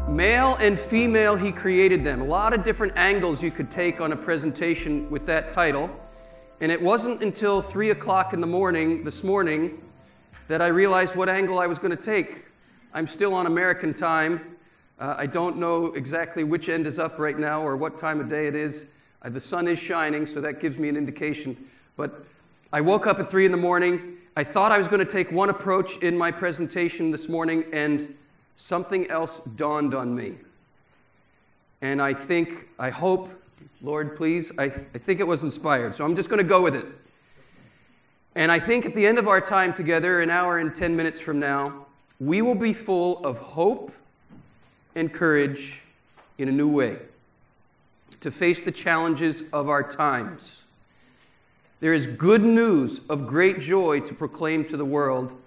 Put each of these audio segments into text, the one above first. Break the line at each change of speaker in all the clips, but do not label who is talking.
Male and female, he created them. A lot of different angles you could take on a presentation with that title. And it wasn't until 3 o'clock in the morning, this morning, that I realized what angle I was going to take. I'm still on American time. I don't know exactly which end is up right now or what time of day it is. The sun is shining, so that gives me an indication. But I woke up at 3 in the morning. I thought I was going to take one approach in my presentation this morning, and something else dawned on me. And I hope, Lord, please, I think it was inspired. So I'm just going to go with it. And I think at the end of our time together, an hour and 10 minutes from now, we will be full of hope and courage in a new way to face the challenges of our times. There is good news of great joy to proclaim to the world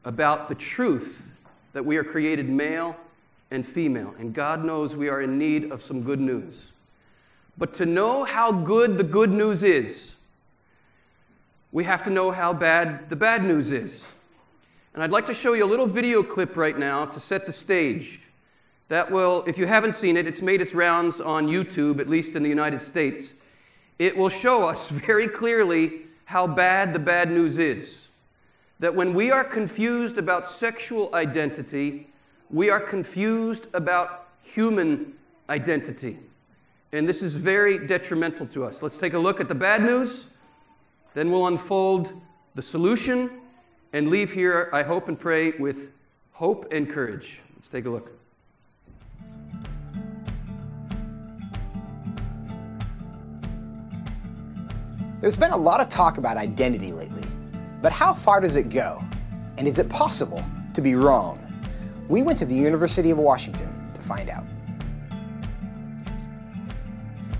about the truth that we are created male and female, and God knows we are in need of some good news. But to know how good the good news is, we have to know how bad the bad news is. And I'd like to show you a little video clip right now to set the stage. That will, if you haven't seen it, it's made its rounds on YouTube, at least in the United States. It will show us very clearly how bad the bad news is. That when we are confused about sexual identity, we are confused about human identity. And this is very detrimental to us. Let's take a look at the bad news, then we'll unfold the solution, and leave here, I hope and pray, with hope and courage. Let's take a look.
There's been a lot of talk about identity lately, but how far does it go? And is it possible to be wrong? We went to the University of Washington to find out.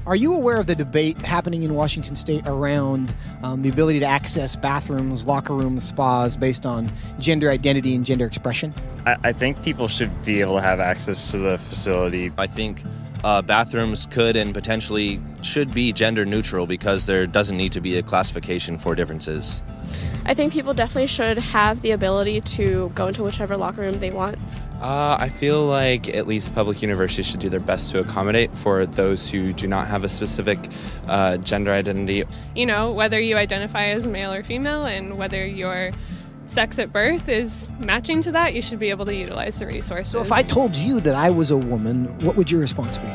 Are you aware of the debate happening in Washington State around the ability to access bathrooms, locker rooms, spas based on gender identity and gender expression?
I think people should be able to have access to the facility.
I think bathrooms could and potentially should be gender neutral because there doesn't need to be a classification for differences.
I think people definitely should have the ability to go into whichever locker room they want.
I feel like at least public universities should do their best to accommodate for those who do not have a specific gender identity.
You know, whether you identify as male or female and whether your sex at birth is matching to that, you should be able to utilize the resources.
So if I told you that I was a woman, what would your response be?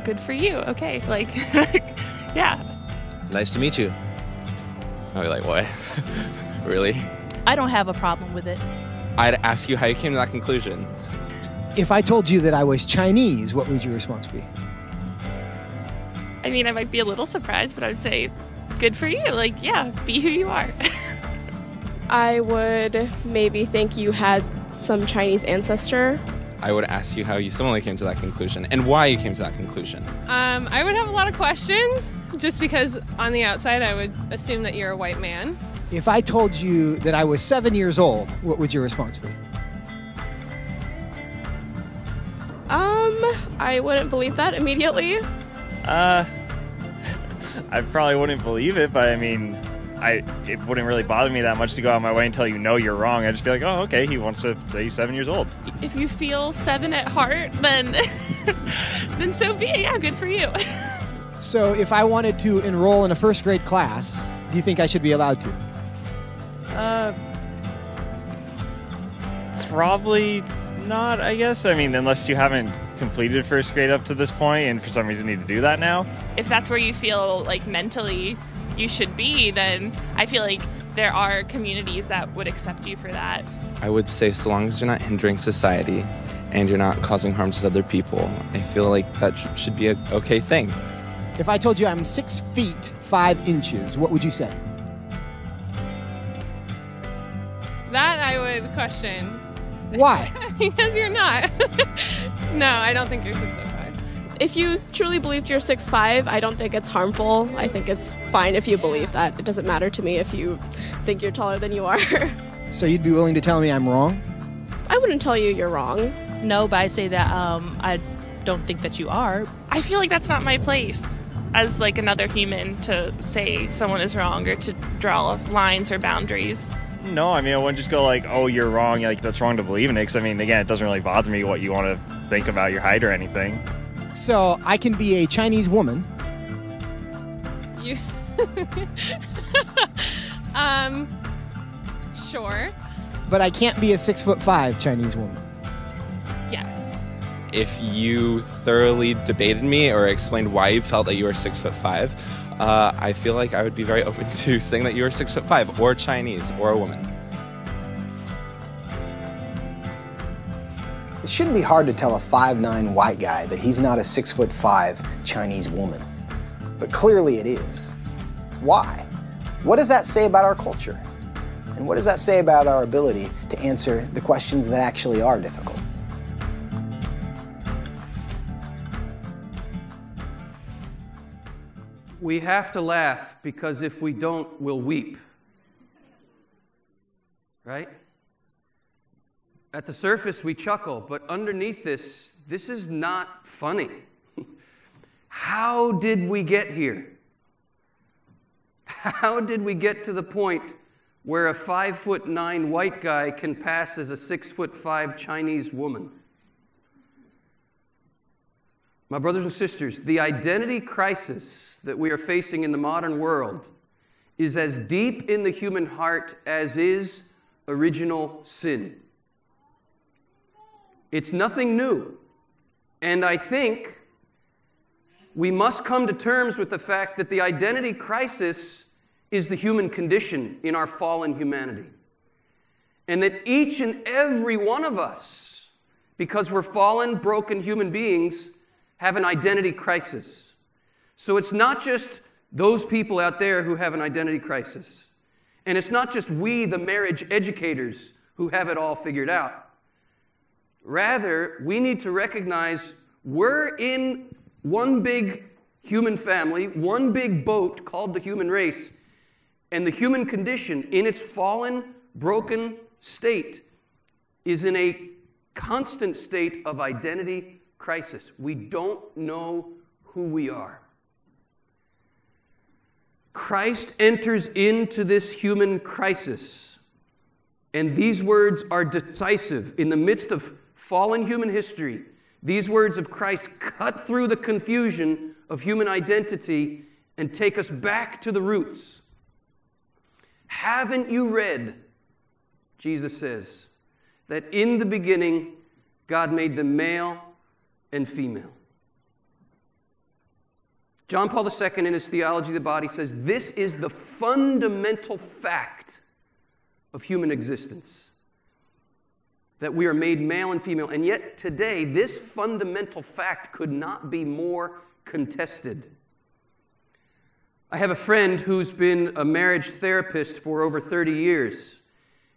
Good for you. Okay, like, yeah.
Nice to meet you.
I'll be like, what? Really?
I don't have a problem with it.
I'd ask you how you came to that conclusion.
If I told you that I was Chinese, what would your response be?
I mean, I might be a little surprised, but I would say, good for you. Like, yeah, be who you are.
I would maybe think you had some Chinese ancestor.
I would ask you how you similarly came to that conclusion and why you came to that conclusion.
I would have a lot of questions just because on the outside I would assume that you're a white man.
If I told you that I was 7 years old, what would your response be?
I wouldn't believe that immediately.
I probably wouldn't believe it, but I mean, it wouldn't really bother me that much to go out of my way and tell you, no, you're wrong. I'd just be like, oh, okay, he wants to say he's 7 years old.
If you feel 7 at heart, then then so be it. Yeah, good for you.
So if I wanted to enroll in a first grade class, do you think I should be allowed to?
Probably not, I guess. I mean, unless you haven't completed first grade up to this point and for some reason need to do that now.
If that's where you feel like mentally you should be, then I feel like there are communities that would accept you for that.
I would say so long as you're not hindering society and you're not causing harm to other people, I feel like that should be an okay thing.
If I told you I'm 6 feet 5 inches, what would you say?
That I would question.
Why?
Because you're not. No, I don't think you're 6'5".
If you truly believed you're 6'5", I don't think it's harmful. I think it's fine if you believe that. It doesn't matter to me if you think you're taller than you are.
So you'd be willing to tell me I'm wrong?
I wouldn't tell you you're wrong.
No, but I say that I don't think that you are.
I feel like that's not my place as like another human to say someone is wrong or to draw lines or boundaries.
No, I mean, I wouldn't just go like, oh, you're wrong, like, that's wrong to believe in it, because, I mean, again, it doesn't really bother me what you want to think about your height or anything.
So I can be a Chinese woman.
You... Sure.
But I can't be a 6'5" Chinese woman.
Yes.
If you thoroughly debated me or explained why you felt that you were 6'5", I feel like I would be very open to saying that you were 6'5", or Chinese, or a woman.
It shouldn't be hard to tell a 5'9" white guy that he's not a 6'5" Chinese woman. But clearly it is. Why? What does that say about our culture? And what does that say about our ability to answer the questions that actually are difficult?
We have to laugh because if we don't, we'll weep. Right? At the surface, we chuckle, but underneath this is not funny. How did we get here? How did we get to the point where a 5'9" white guy can pass as a 6'5" Chinese woman? My brothers and sisters, the identity crisis that we are facing in the modern world is as deep in the human heart as is original sin. It's nothing new. And I think we must come to terms with the fact that the identity crisis is the human condition in our fallen humanity. And that each and every one of us, because we're fallen, broken human beings, have an identity crisis. So it's not just those people out there who have an identity crisis. And it's not just we, the marriage educators, who have it all figured out. Rather, we need to recognize we're in one big human family, one big boat called the human race, and the human condition in its fallen, broken state is in a constant state of identity crisis. We don't know who we are. Christ enters into this human crisis, and these words are decisive. In the midst of fallen human history, these words of Christ cut through the confusion of human identity and take us back to the roots. Haven't you read, Jesus says, that in the beginning God made them male and female? John Paul II, in his Theology of the Body, says this is the fundamental fact of human existence, that we are made male and female. And yet today, this fundamental fact could not be more contested. I have a friend who's been a marriage therapist for over 30 years.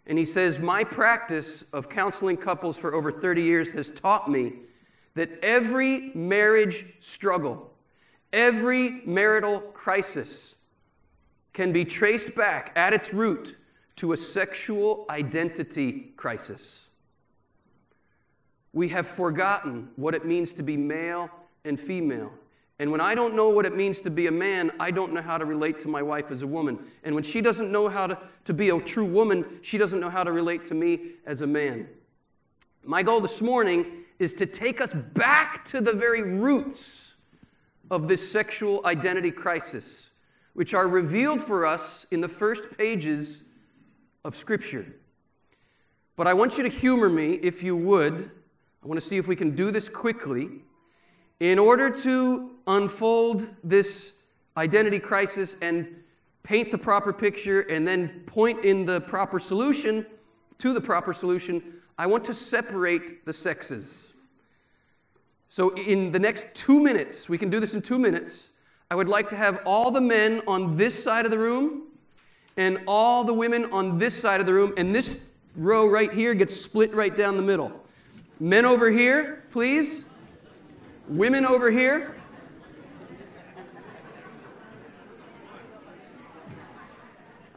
And he says, my practice of counseling couples for over 30 years has taught me that every marriage struggle, every marital crisis can be traced back at its root to a sexual identity crisis. We have forgotten what it means to be male and female. And when I don't know what it means to be a man, I don't know how to relate to my wife as a woman. And when she doesn't know how to be a true woman, she doesn't know how to relate to me as a man. My goal this morning is to take us back to the very roots of this sexual identity crisis, which are revealed for us in the first pages of Scripture. But I want you to humor me, if you would. I want to see if we can do this quickly. In order to unfold this identity crisis and paint the proper picture and then point in the proper solution, to the proper solution, I want to separate the sexes. So in the next 2 minutes, we can do this in 2 minutes, I would like to have all the men on this side of the room and all the women on this side of the room, and this row right here gets split right down the middle. Men over here, please. Women over here.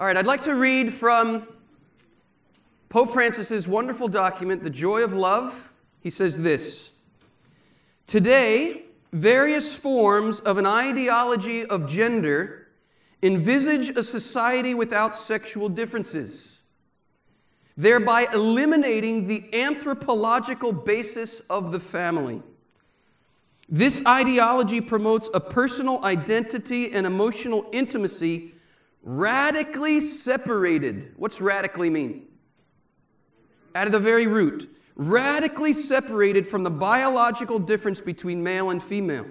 All right, I'd like to read from Pope Francis's wonderful document, The Joy of Love. He says this: today, various forms of an ideology of gender envisage a society without sexual differences. thereby eliminating the anthropological basis of the family. This ideology promotes a personal identity and emotional intimacy radically separated. What's radically mean? Out of the very root. Radically separated from the biological difference between male and female.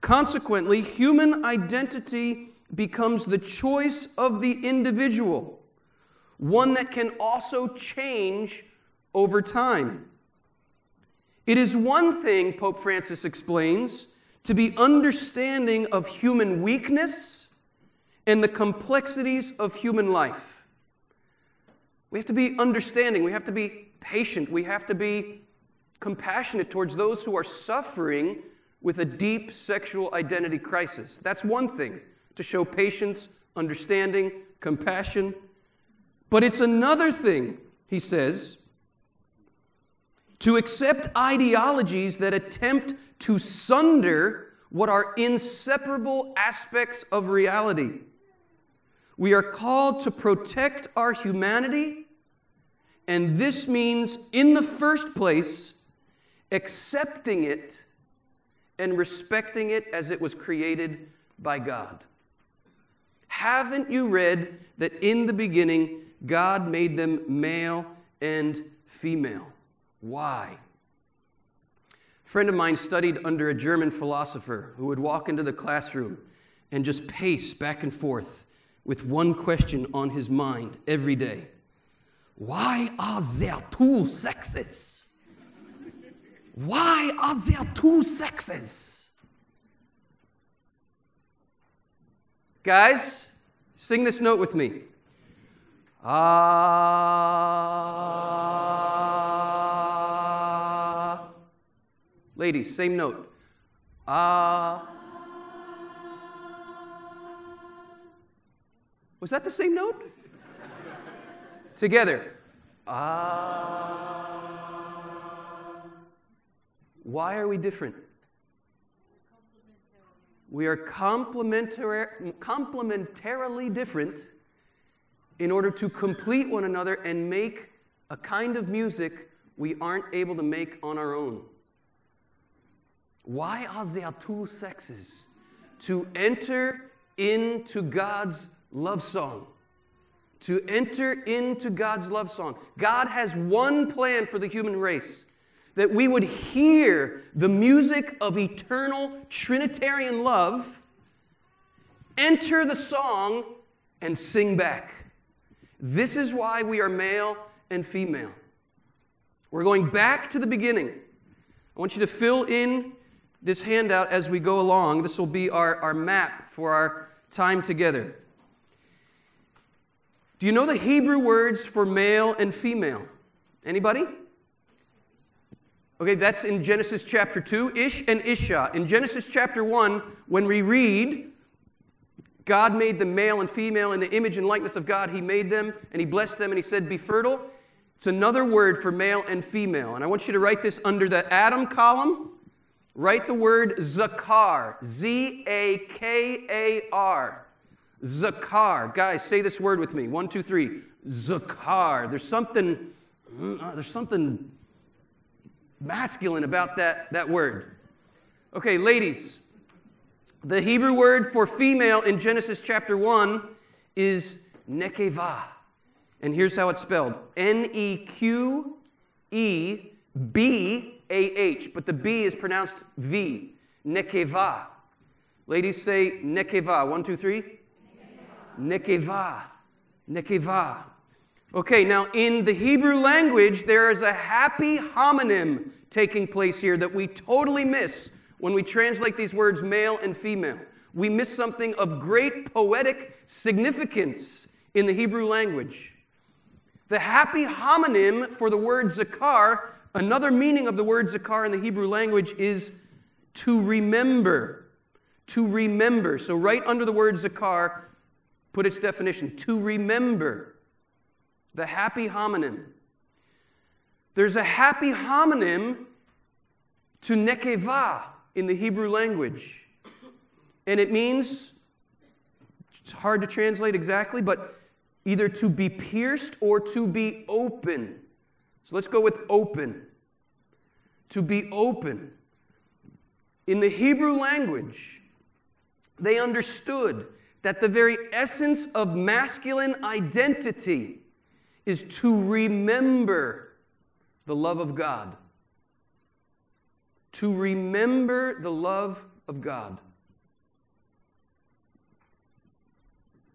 Consequently, human identity becomes the choice of the individual, one that can also change over time. It is one thing, Pope Francis explains, to be understanding of human weakness and the complexities of human life. We have to be understanding, we have to be patient, we have to be compassionate towards those who are suffering with a deep sexual identity crisis. That's one thing, to show patience, understanding, compassion. But it's another thing, he says, to accept ideologies that attempt to sunder what are inseparable aspects of reality. We are called to protect our humanity, and this means, in the first place, accepting it and respecting it as it was created by God. Haven't you read that in the beginning, God made them male and female? Why? A friend of mine studied under a German philosopher who would walk into the classroom and just pace back and forth with one question on his mind every day. Why are there two sexes? Why are there two sexes? Guys, sing this note with me. Ladies, same note. Was that the same note? Together. Why are we different? We are complementarily different in order to complete one another and make a kind of music we aren't able to make on our own. Why are there two sexes? To enter into God's love song. To enter into God's love song. God has one plan for the human race. That we would hear the music of eternal Trinitarian love, enter the song, and sing back. This is why we are male and female. We're going back to the beginning. I want you to fill in this handout as we go along. This will be our map for our time together. Do you know the Hebrew words for male and female? Anybody? Okay, that's in Genesis chapter 2, Ish and Isha. In Genesis chapter 1, when we read, God made them male and female in the image and likeness of God. He made them, and He blessed them, and He said, be fertile. It's another word for male and female. And I want you to write this under the Adam column. Write the word zakar, Z-A-K-A-R. Zakar. Guys, say this word with me. 1, 2, 3. Zakar. There's something masculine about that word. Okay, ladies. The Hebrew word for female in Genesis chapter 1 is nekevah. And here's how it's spelled. N-E-Q-E-B-A-H. But the B is pronounced V. Nekevah. Ladies, say nekevah. 1, 2, 3. Nekevah. Nekevah. Okay, now in the Hebrew language, there is a happy homonym taking place here that we totally miss when we translate these words male and female. We miss something of great poetic significance in the Hebrew language. The happy homonym for the word zakar, another meaning of the word zakar in the Hebrew language is to remember. To remember. So right under the word zakar, put its definition, to remember. The happy homonym. There's a happy homonym to nekevah in the Hebrew language. And it means, it's hard to translate exactly, but either to be pierced or to be open. So let's go with open. To be open. In the Hebrew language, they understood that the very essence of masculine identity is to remember the love of God. To remember the love of God.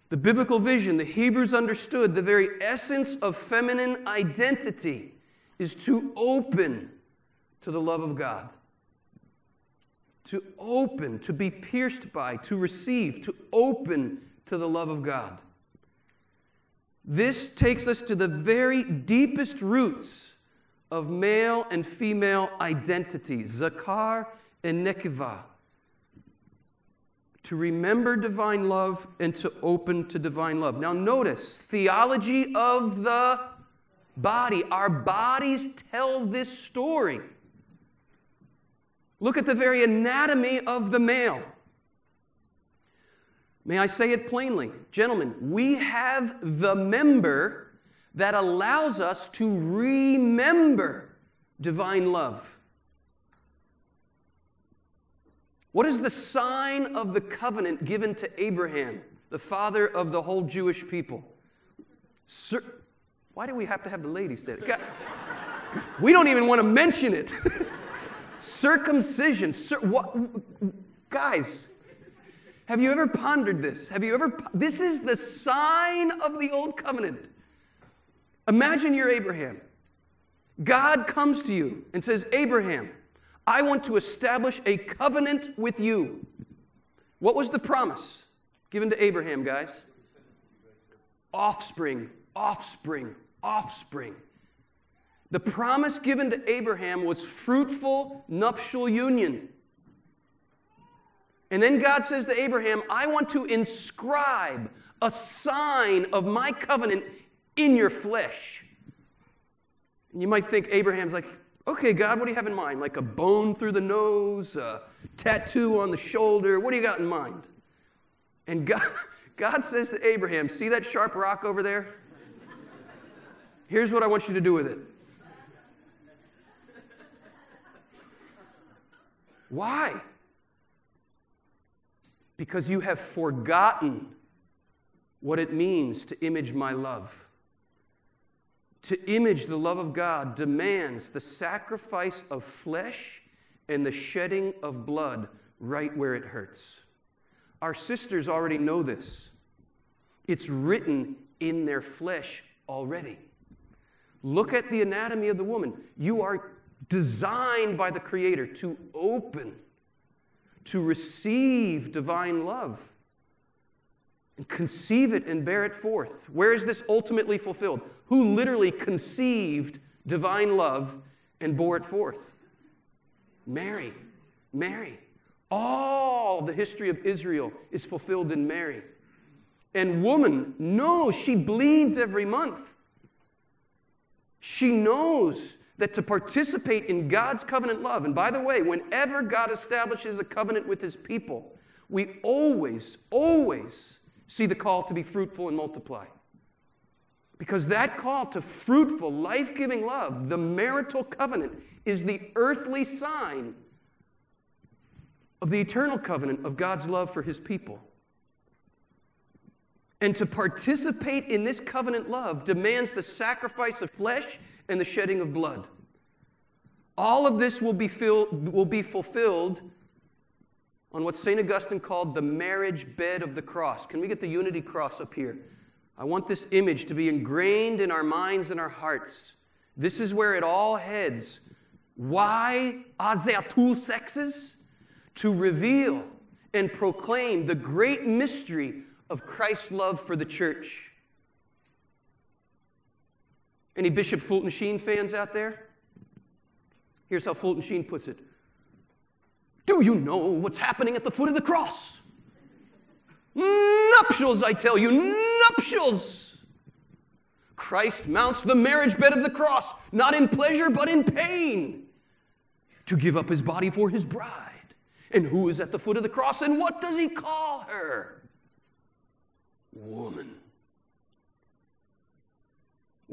The biblical vision, the Hebrews understood the very essence of feminine identity is to open to the love of God. To open, to be pierced by, to receive, to open to the love of God. This takes us to the very deepest roots of male and female identity, zakar and nekeva. To remember divine love and to open to divine love. Now notice, theology of the body. Our bodies tell this story. Look at the very anatomy of the male. May I say it plainly? Gentlemen, we have the member that allows us to remember divine love. What is the sign of the covenant given to Abraham, the father of the whole Jewish people? Why do we have to have the ladies say it? God, we don't even want to mention it. Circumcision. Guys, have you ever pondered this? This is the sign of the old covenant. Imagine you're Abraham. God comes to you and says, Abraham, I want to establish a covenant with you. What was the promise given to Abraham, guys? Offspring, offspring, offspring. The promise given to Abraham was fruitful nuptial union. And then God says to Abraham, I want to inscribe a sign of my covenant in your flesh. And you might think Abraham's like, okay, God, what do you have in mind? Like a bone through the nose, a tattoo on the shoulder? What do you got in mind? And God says to Abraham, see that sharp rock over there? Here's what I want you to do with it. Why? Because you have forgotten what it means to image my love. To image the love of God demands the sacrifice of flesh and the shedding of blood right where it hurts. Our sisters already know this. It's written in their flesh already. Look at the anatomy of the woman. You are designed by the Creator to open, to receive divine love, and conceive it and bear it forth. Where is this ultimately fulfilled? Who literally conceived divine love and bore it forth? Mary. Mary. All the history of Israel is fulfilled in Mary. And woman knows she bleeds every month. She knows that to participate in God's covenant love, and by the way, whenever God establishes a covenant with His people, we always see the call to be fruitful and multiply. Because that call to fruitful, life-giving love, the marital covenant, is the earthly sign of the eternal covenant of God's love for His people. And to participate in this covenant love demands the sacrifice of flesh and the shedding of blood. All of this will be fulfilled on what St. Augustine called the marriage bed of the cross. Can we get the unity cross up here? I want this image to be ingrained in our minds and our hearts. This is where it all heads. Why are there two sexes? To reveal and proclaim the great mystery of Christ's love for the church. Any Bishop Fulton Sheen fans out there? Here's how Fulton Sheen puts it. Do you know what's happening at the foot of the cross? Nuptials, I tell you, nuptials. Christ mounts the marriage bed of the cross, not in pleasure, but in pain, to give up His body for His bride. And who is at the foot of the cross, and what does He call her? Woman.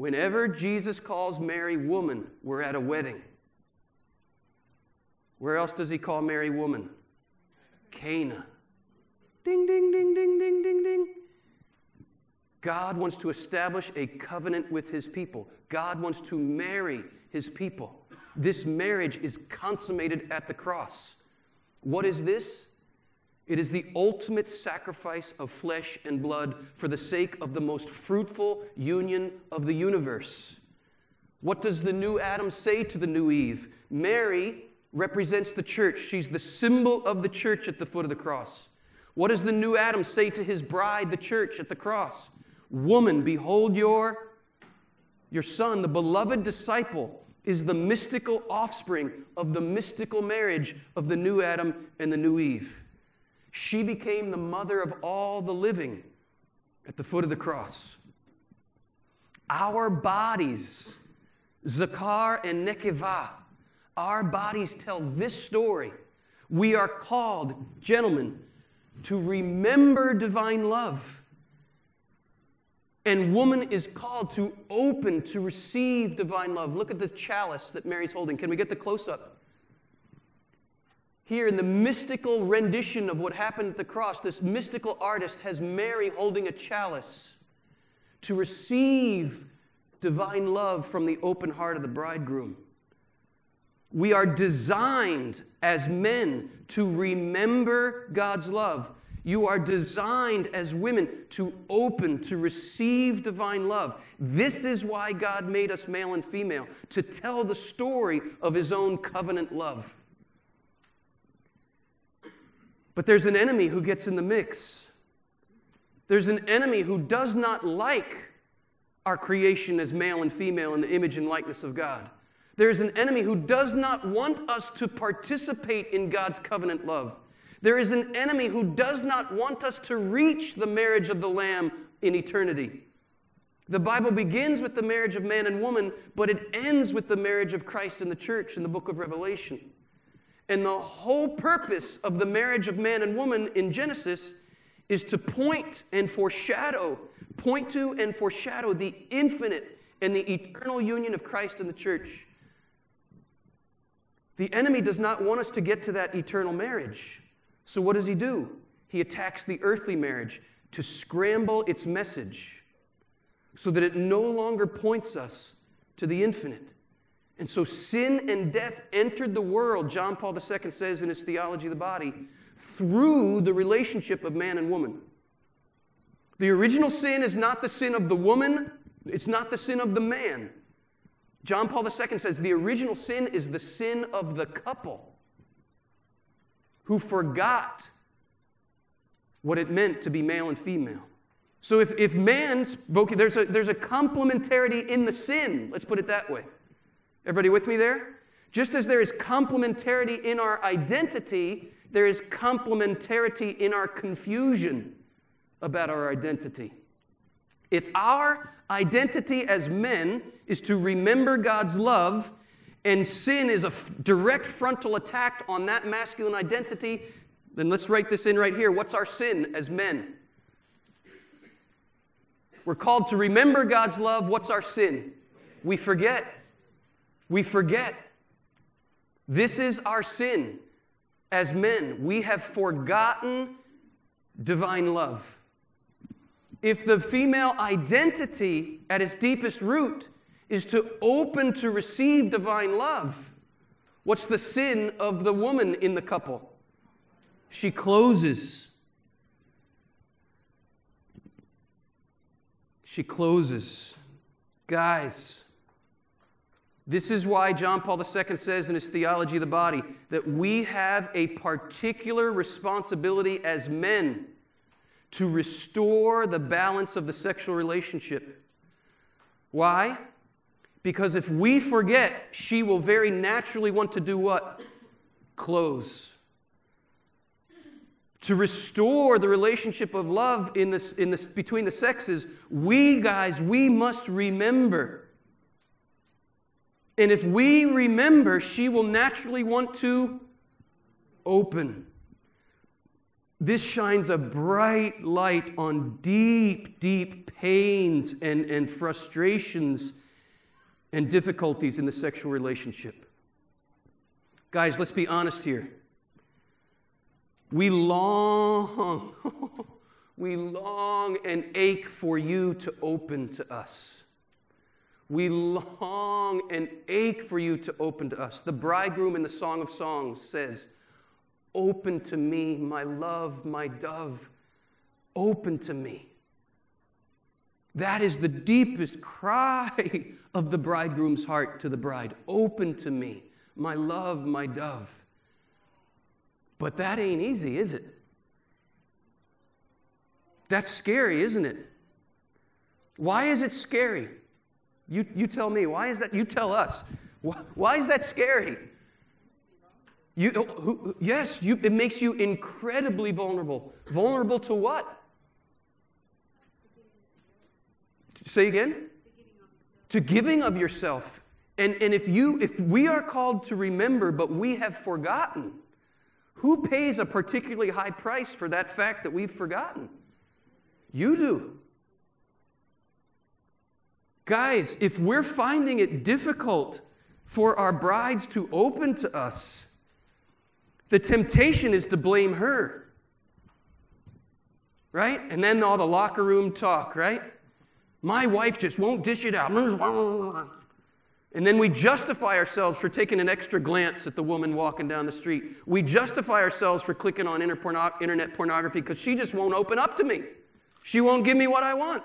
Whenever Jesus calls Mary woman, we're at a wedding. Where else does he call Mary woman? Cana. Ding, ding, ding, ding, ding, ding, ding. God wants to establish a covenant with his people. God wants to marry his people. This marriage is consummated at the cross. What is this? It is the ultimate sacrifice of flesh and blood for the sake of the most fruitful union of the universe. What does the new Adam say to the new Eve? Mary represents the church. She's the symbol of the church at the foot of the cross. What does the new Adam say to his bride, the church, at the cross? Woman, behold your son, the beloved disciple, is the mystical offspring of the mystical marriage of the new Adam and the new Eve. She became the mother of all the living at the foot of the cross. Our bodies, Zakar and Nekevah, our bodies tell this story. We are called, gentlemen, to remember divine love. And woman is called to open to receive divine love. Look at the chalice that Mary's holding. Can we get the close-up? Here in the mystical rendition of what happened at the cross, this mystical artist has Mary holding a chalice to receive divine love from the open heart of the bridegroom. We are designed as men to remember God's love. You are designed as women to open, to receive divine love. This is why God made us male and female, to tell the story of his own covenant love. But there's an enemy who gets in the mix. There's an enemy who does not like our creation as male and female in the image and likeness of God. There's an enemy who does not want us to participate in God's covenant love. There is an enemy who does not want us to reach the marriage of the Lamb in eternity. The Bible begins with the marriage of man and woman, but it ends with the marriage of Christ and the church in the book of Revelation. And the whole purpose of the marriage of man and woman in Genesis is to point to and foreshadow the infinite and the eternal union of Christ and the church. The enemy does not want us to get to that eternal marriage. So what does he do? He attacks the earthly marriage to scramble its message so that it no longer points us to the infinite. And so sin and death entered the world, John Paul II says in his Theology of the Body, through the relationship of man and woman. The original sin is not the sin of the woman, it's not the sin of the man. John Paul II says the original sin is the sin of the couple who forgot what it meant to be male and female. So if man's there's a complementarity in the sin, let's put it that way. Everybody with me there? Just as there is complementarity in our identity, there is complementarity in our confusion about our identity. If our identity as men is to remember God's love, and sin is a direct frontal attack on that masculine identity, then let's write this in right here. What's our sin as men? We're called to remember God's love. What's our sin? We forget. We forget. This is our sin as men. We have forgotten divine love. If the female identity at its deepest root is to open to receive divine love, what's the sin of the woman in the couple? She closes. She closes. Guys, this is why John Paul II says in his Theology of the Body that we have a particular responsibility as men to restore the balance of the sexual relationship. Why? Because if we forget, she will very naturally want to do what? Close. To restore the relationship of love between the sexes, we must remember. And if we remember, she will naturally want to open. this shines a bright light on deep, deep pains and frustrations and difficulties in the sexual relationship. Guys, let's be honest here. We long and ache for you to open to us. We long and ache for you to open to us. The bridegroom in the Song of Songs says, "Open to me, my love, my dove, open to me." That is the deepest cry of the bridegroom's heart to the bride. Open to me, my love, my dove. But that ain't easy, is it? That's scary, isn't it? Why is it scary? You tell me. Why is that? You tell us. Why is that scary? It makes you incredibly vulnerable. Vulnerable to what? Say again? To giving of yourself. And if we are called to remember, but we have forgotten, who pays a particularly high price for that fact that we've forgotten? You do. Guys, if we're finding it difficult for our brides to open to us, the temptation is to blame her. Right? And then all the locker room talk, right? My wife just won't dish it out. And then we justify ourselves for taking an extra glance at the woman walking down the street. We justify ourselves for clicking on internet pornography because she just won't open up to me. She won't give me what I want.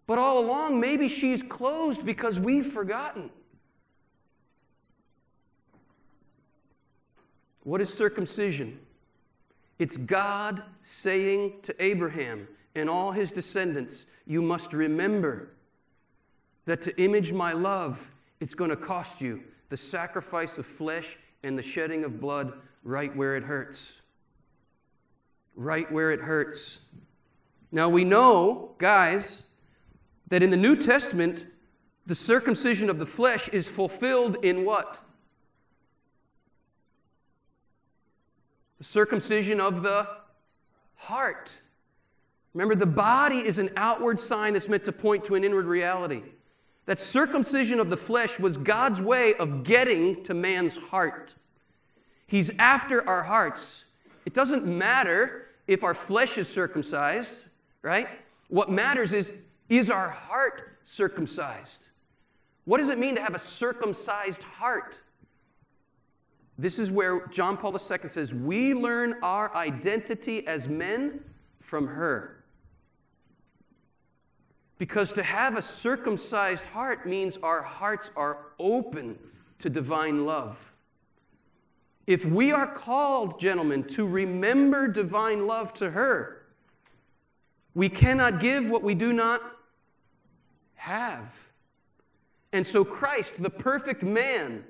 But all along, maybe she's closed because we've forgotten. What is circumcision? It's God saying to Abraham and all his descendants, you must remember that to image my love, it's going to cost you the sacrifice of flesh and the shedding of blood right where it hurts. Right where it hurts. Now we know, guys, that in the New Testament, the circumcision of the flesh is fulfilled in what? The circumcision of the heart. Remember, the body is an outward sign that's meant to point to an inward reality. That circumcision of the flesh was God's way of getting to man's heart. He's after our hearts. It doesn't matter if our flesh is circumcised, right? What matters is our heart circumcised? What does it mean to have a circumcised heart? This is where John Paul II says, we learn our identity as men from her. Because to have a circumcised heart means our hearts are open to divine love. If we are called, gentlemen, to remember divine love to her, we cannot give what we do not have. And so Christ, the perfect man,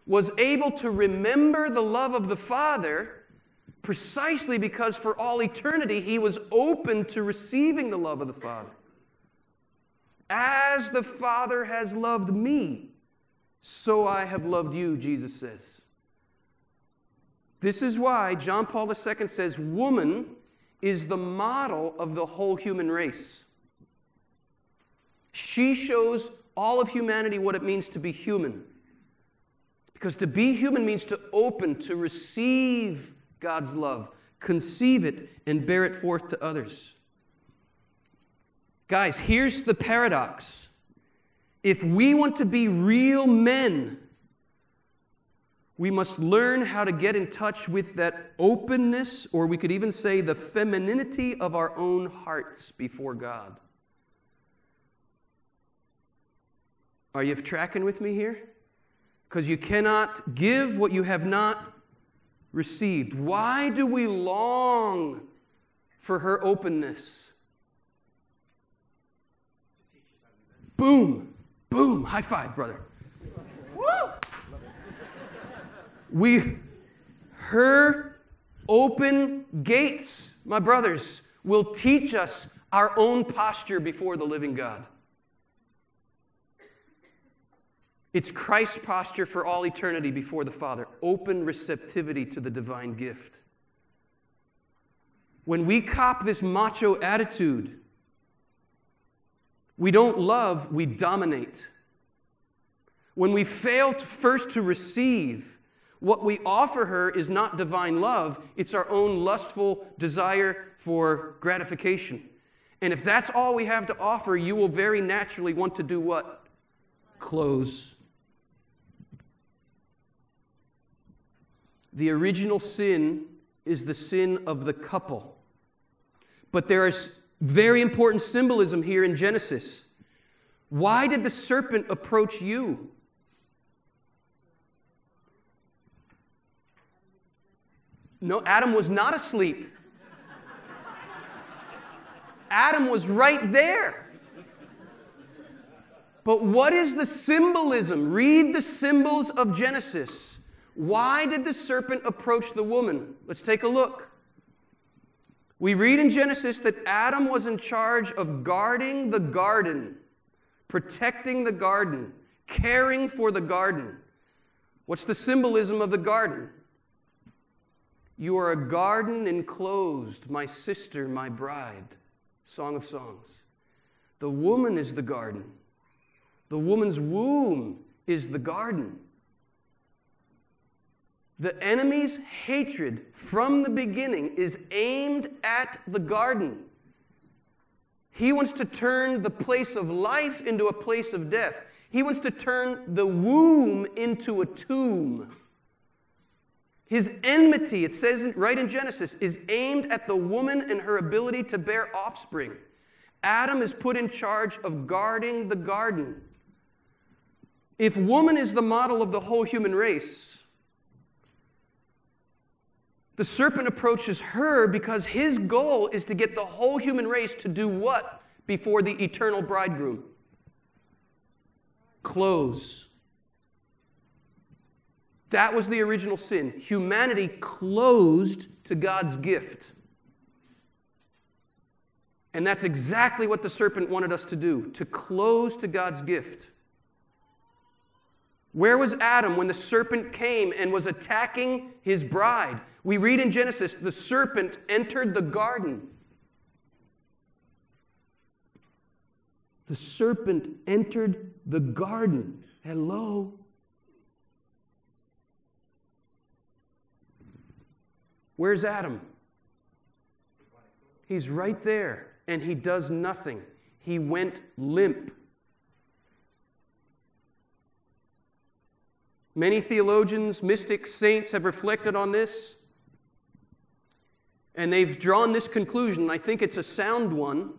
was able to remember the love of the Father precisely because for all eternity he was open to receiving the love of the Father. As the Father has loved me, so I have loved you, Jesus says. This is why John Paul II says woman is the model of the whole human race. She shows all of humanity what it means to be human. Because to be human means to open, to receive God's love, conceive it, and bear it forth to others. Guys, here's the paradox. If we want to be real men, we must learn how to get in touch with that openness, or we could even say the femininity of our own hearts before God. Are you tracking with me here? Because you cannot give what you have not received. Why do we long for her openness? Boom, boom, high five, brother. Her open gates, my brothers, will teach us our own posture before the living God. It's Christ's posture for all eternity before the Father. Open receptivity to the divine gift. When we cop this macho attitude, we don't love, we dominate. When we fail first to receive, what we offer her is not divine love, it's our own lustful desire for gratification. And if that's all we have to offer, you will very naturally want to do what? Close. The original sin is the sin of the couple. But there is very important symbolism here in Genesis. Why did the serpent approach you? No, Adam was not asleep. Adam was right there. But what is the symbolism? Read the symbols of Genesis. Why did the serpent approach the woman? Let's take a look. We read in Genesis that Adam was in charge of guarding the garden, protecting the garden, caring for the garden. What's the symbolism of the garden? You are a garden enclosed, my sister, my bride. Song of Songs. The woman is the garden. The woman's womb is the garden. The enemy's hatred from the beginning is aimed at the garden. He wants to turn the place of life into a place of death. He wants to turn the womb into a tomb. His enmity, it says right in Genesis, is aimed at the woman and her ability to bear offspring. Adam is put in charge of guarding the garden. If woman is the model of the whole human race, the serpent approaches her because his goal is to get the whole human race to do what before the eternal bridegroom? Close. That was the original sin. Humanity closed to God's gift. And that's exactly what the serpent wanted us to do, to close to God's gift. Where was Adam when the serpent came and was attacking his bride? We read in Genesis, the serpent entered the garden. The serpent entered the garden. Hello? Where's Adam? He's right there, and he does nothing. He went limp. Many theologians, mystics, saints have reflected on this, and they've drawn this conclusion. I think it's a sound one.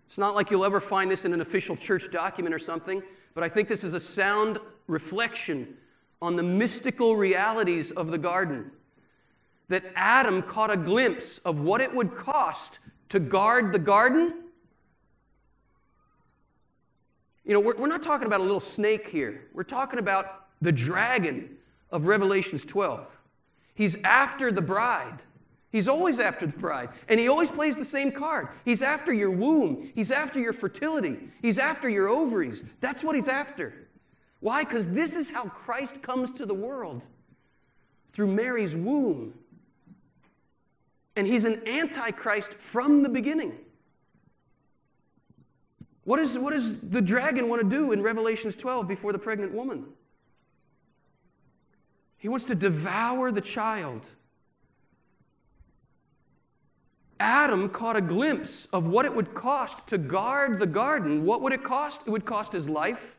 It's not like you'll ever find this in an official church document or something, but I think this is a sound reflection on the mystical realities of the garden. That Adam caught a glimpse of what it would cost to guard the garden. You know, we're not talking about a little snake here. We're talking about the dragon of Revelations 12. He's after the bride. He's always after the bride. And he always plays the same card. He's after your womb. He's after your fertility. He's after your ovaries. That's what he's after. Why? Because this is how Christ comes to the world. Through Mary's womb. And he's an antichrist from the beginning. What does the dragon want to do in Revelations 12 before the pregnant woman? He wants to devour the child. Adam caught a glimpse of what it would cost to guard the garden. What would it cost? It would cost his life.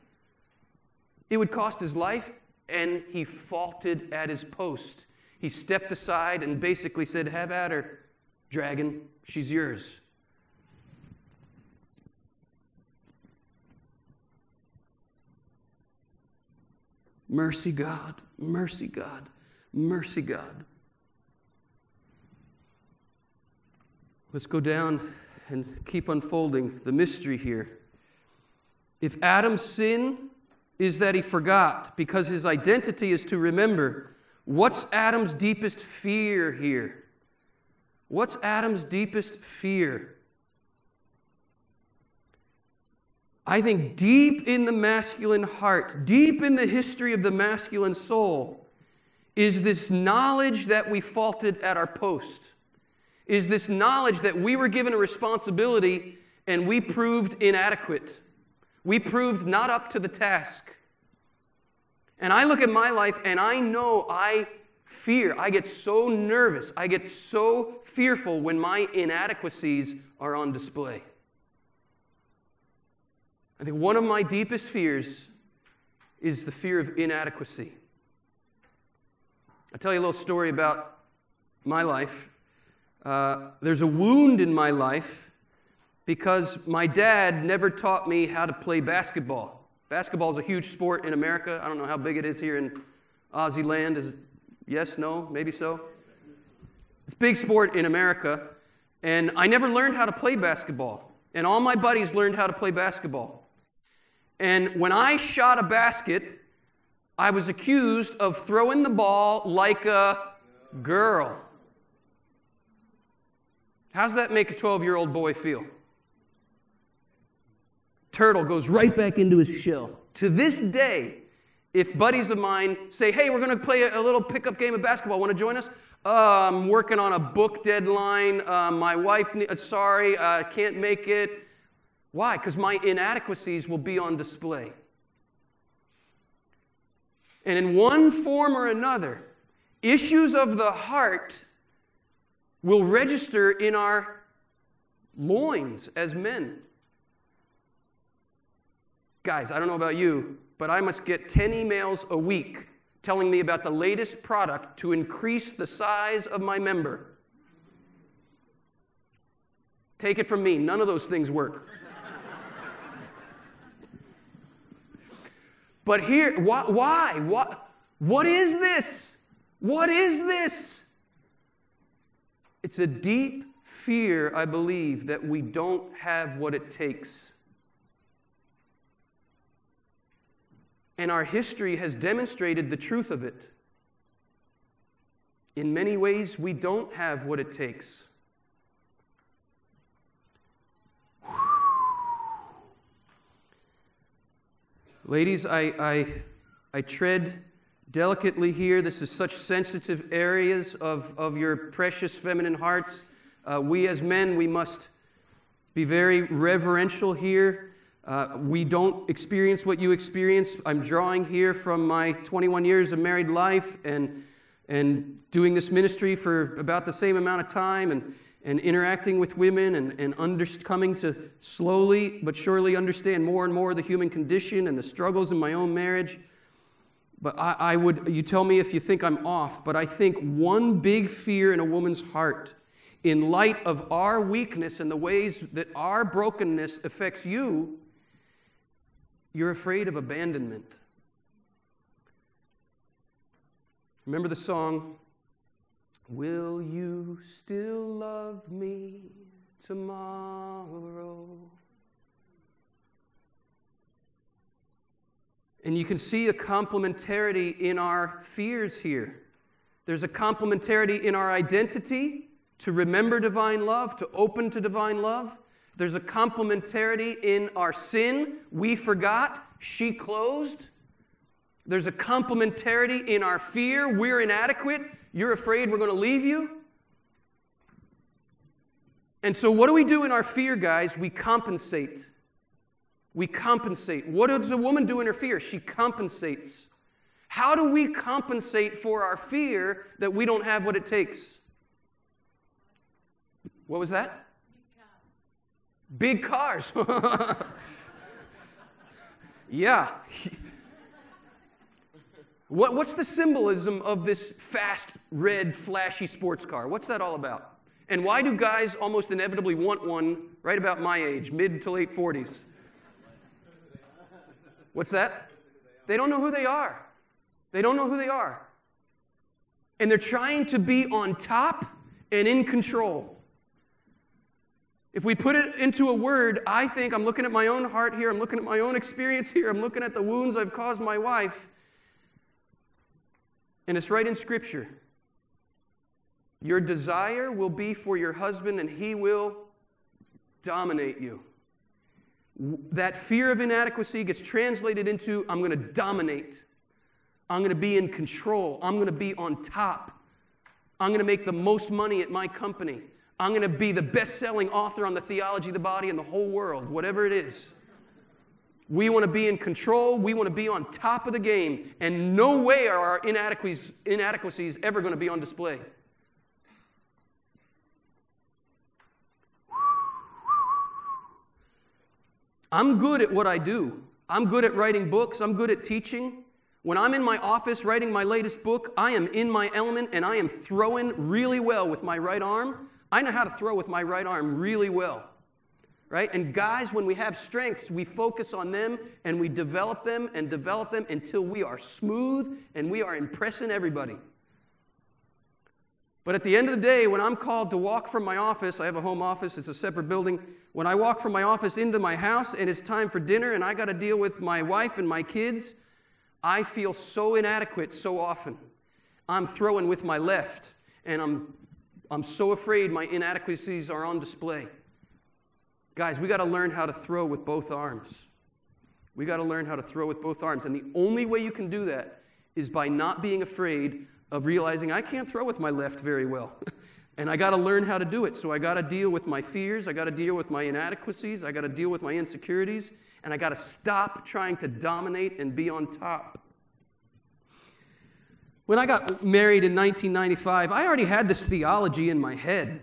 It would cost his life, and he faulted at his post. He stepped aside and basically said, "Have at her, dragon. She's yours." Mercy, God. Mercy, God. Mercy, God. Let's go down and keep unfolding the mystery here. If Adam's sin is that he forgot because his identity is to remember, what's Adam's deepest fear here? What's Adam's deepest fear? I think deep in the masculine heart, deep in the history of the masculine soul, is this knowledge that we faulted at our post. is this knowledge that we were given a responsibility and we proved inadequate. We proved not up to the task. And I look at my life and I know I fear. I get so nervous. I get so fearful when my inadequacies are on display. I think one of my deepest fears is the fear of inadequacy. I'll tell you a little story about my life. There's a wound in my life because my dad never taught me how to play basketball. Basketball is a huge sport in America. I don't know how big it is here in Aussie land. Is it yes, no, maybe so? It's a big sport in America, and I never learned how to play basketball. And all my buddies learned how to play basketball. And when I shot a basket, I was accused of throwing the ball like a girl. How's that make a 12-year-old boy feel? Turtle goes right back into his shell. To this day, if buddies of mine say, hey, we're going to play a little pickup game of basketball, want to join us? I'm working on a book deadline. My wife, sorry, I can't make it. Why? Because my inadequacies will be on display. And in one form or another, issues of the heart will register in our loins as men. Guys, I don't know about you, but I must get 10 emails a week telling me about the latest product to increase the size of my member. Take it from me, none of those things work. But here, why? What is this? What is this? It's a deep fear, I believe, that we don't have what it takes. And our history has demonstrated the truth of it. In many ways, we don't have what it takes. Ladies, I tread delicately here. This is such sensitive areas of your precious feminine hearts. We as men, we must be very reverential here. We don't experience what you experience. I'm drawing here from my 21 years of married life and doing this ministry for about the same amount of time and interacting with women and coming to slowly but surely understand more and more the human condition and the struggles in my own marriage. But you tell me if you think I'm off, but I think one big fear in a woman's heart, in light of our weakness and the ways that our brokenness affects you, you're afraid of abandonment. Remember the song, "Will you still love me tomorrow?" And you can see a complementarity in our fears here. There's a complementarity in our identity to remember divine love, to open to divine love. There's a complementarity in our sin. We forgot, she closed. There's a complementarity in our fear. We're inadequate. You're afraid we're going to leave you. And so what do we do in our fear, guys? We compensate. We compensate. What does a woman do in her fear? She compensates. How do we compensate for our fear that we don't have what it takes? What was that? Big cars. Yeah. What's the symbolism of this fast, red, flashy sports car? What's that all about? And why do guys almost inevitably want one right about my age, mid to late 40s? What's that? They don't know who they are. They don't know who they are. And they're trying to be on top and in control. If we put it into a word, I think I'm looking at my own heart here, I'm looking at my own experience here, I'm looking at the wounds I've caused my wife, and it's right in Scripture. Your desire will be for your husband, and he will dominate you. That fear of inadequacy gets translated into, I'm going to dominate. I'm going to be in control. I'm going to be on top. I'm going to make the most money at my company. I'm going to be the best-selling author on the theology of the body in the whole world, whatever it is. We want to be in control. We want to be on top of the game. And no way are our inadequacies ever going to be on display. I'm good at what I do. I'm good at writing books. I'm good at teaching. When I'm in my office writing my latest book, I am in my element and I am throwing really well with my right arm. I know how to throw with my right arm really well. Right? And guys, when we have strengths, we focus on them and we develop them until we are smooth and we are impressing everybody. But at the end of the day, when I'm called to walk from my office, I have a home office, it's a separate building. When I walk from my office into my house and it's time for dinner and I got to deal with my wife and my kids, I feel so inadequate so often. I'm throwing with my left and I'm so afraid my inadequacies are on display. Guys, we got to learn how to throw with both arms. We got to learn how to throw with both arms. And the only way you can do that is by not being afraid of realizing I can't throw with my left very well. And I got to learn how to do it. So I got to deal with my fears. I got to deal with my inadequacies. I got to deal with my insecurities. And I got to stop trying to dominate and be on top. When I got married in 1995, I already had this theology in my head.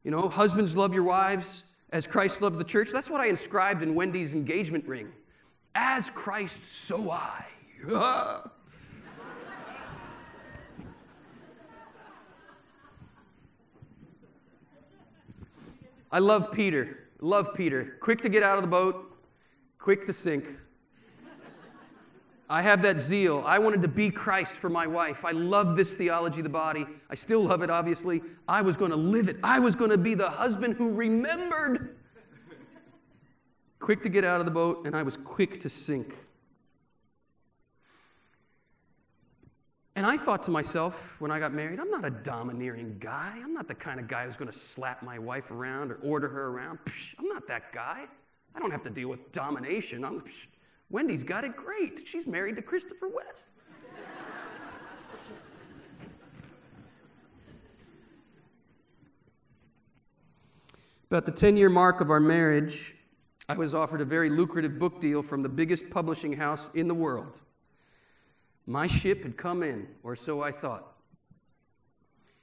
You know, husbands, love your wives as Christ loved the church. That's what I inscribed in Wendy's engagement ring. As Christ, so I. I love Peter. Love Peter. Quick to get out of the boat, quick to sink. I have that zeal. I wanted to be Christ for my wife. I love this theology of the body. I still love it, obviously. I was going to live it. I was going to be the husband who remembered. Quick to get out of the boat, and I was quick to sink. And I thought to myself when I got married, I'm not a domineering guy. I'm not the kind of guy who's going to slap my wife around or order her around. I'm not that guy. I don't have to deal with domination. Wendy's got it great. She's married to Christopher West. About the 10-year mark of our marriage, I was offered a very lucrative book deal from the biggest publishing house in the world. My ship had come in, or so I thought.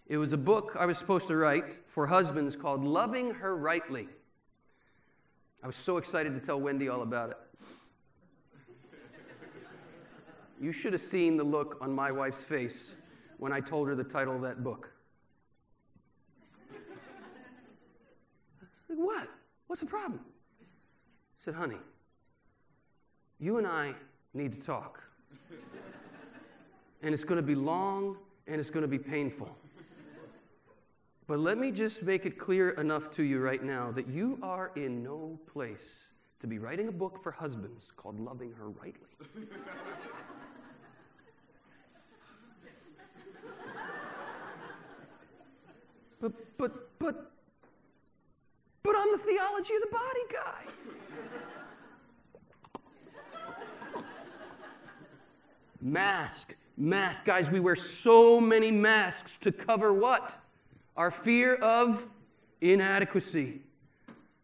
It was a book I was supposed to write for husbands called Loving Her Rightly. I was so excited to tell Wendy all about it. You should have seen the look on my wife's face when I told her the title of that book. What? What's the problem? I said, honey, you and I need to talk. And it's going to be long and it's going to be painful. But let me just make it clear enough to you right now that you are in no place to be writing a book for husbands called Loving Her Rightly. But I'm the theology of the body guy. Mask. Guys, we wear so many masks to cover what? Our fear of inadequacy.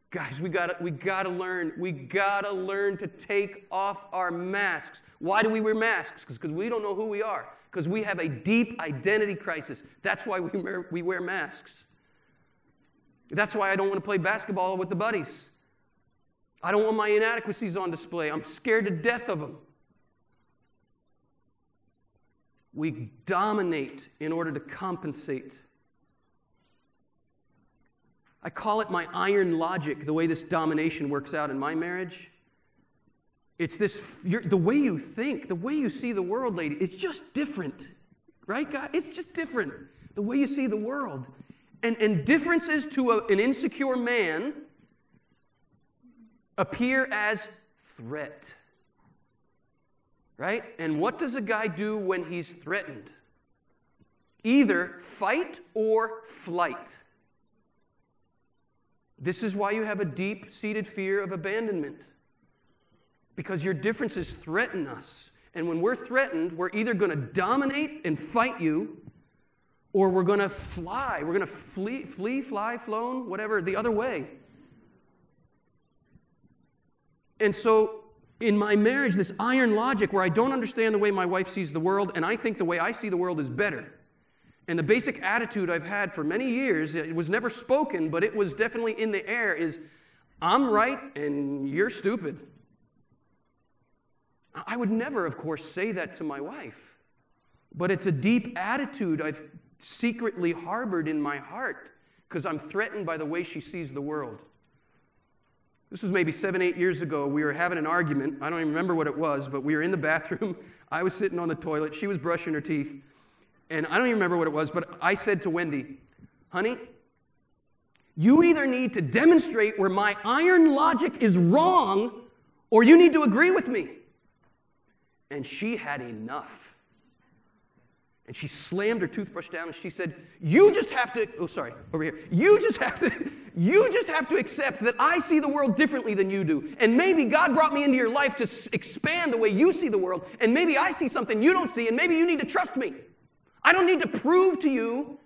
Guys, we gotta learn. We gotta learn to take off our masks. Why do we wear masks? Because we don't know who we are. Because we have a deep identity crisis. That's why we wear masks. That's why I don't want to play basketball with the buddies. I don't want my inadequacies on display. I'm scared to death of them. We dominate in order to compensate. I call it my iron logic, the way this domination works out in my marriage. It's this, the way you think, the way you see the world, lady, it's just different. Right, guys? It's just different. The way you see the world. And differences to an insecure man appear as threat. Right? And what does a guy do when he's threatened? Either fight or flight. This is why you have a deep-seated fear of abandonment. Because your differences threaten us. And when we're threatened, we're either going to dominate and fight you, or we're going to fly. We're going to flee, fly, flown, whatever, the other way. And so in my marriage, this iron logic where I don't understand the way my wife sees the world, and I think the way I see the world is better. And the basic attitude I've had for many years, it was never spoken, but it was definitely in the air, is I'm right and you're stupid. I would never, of course, say that to my wife. But it's a deep attitude I've secretly harbored in my heart because I'm threatened by the way she sees the world. This was maybe 7, 8 years ago. We were having an argument. I don't even remember what it was, but we were in the bathroom. I was sitting on the toilet. She was brushing her teeth. And I don't even remember what it was, but I said to Wendy, honey, you either need to demonstrate where my iron logic is wrong, or you need to agree with me. And she had enough. And she slammed her toothbrush down and she said, you just have to, you just have to accept that I see the world differently than you do. And maybe God brought me into your life to expand the way you see the world. And maybe I see something you don't see, and maybe you need to trust me. I don't need to prove to you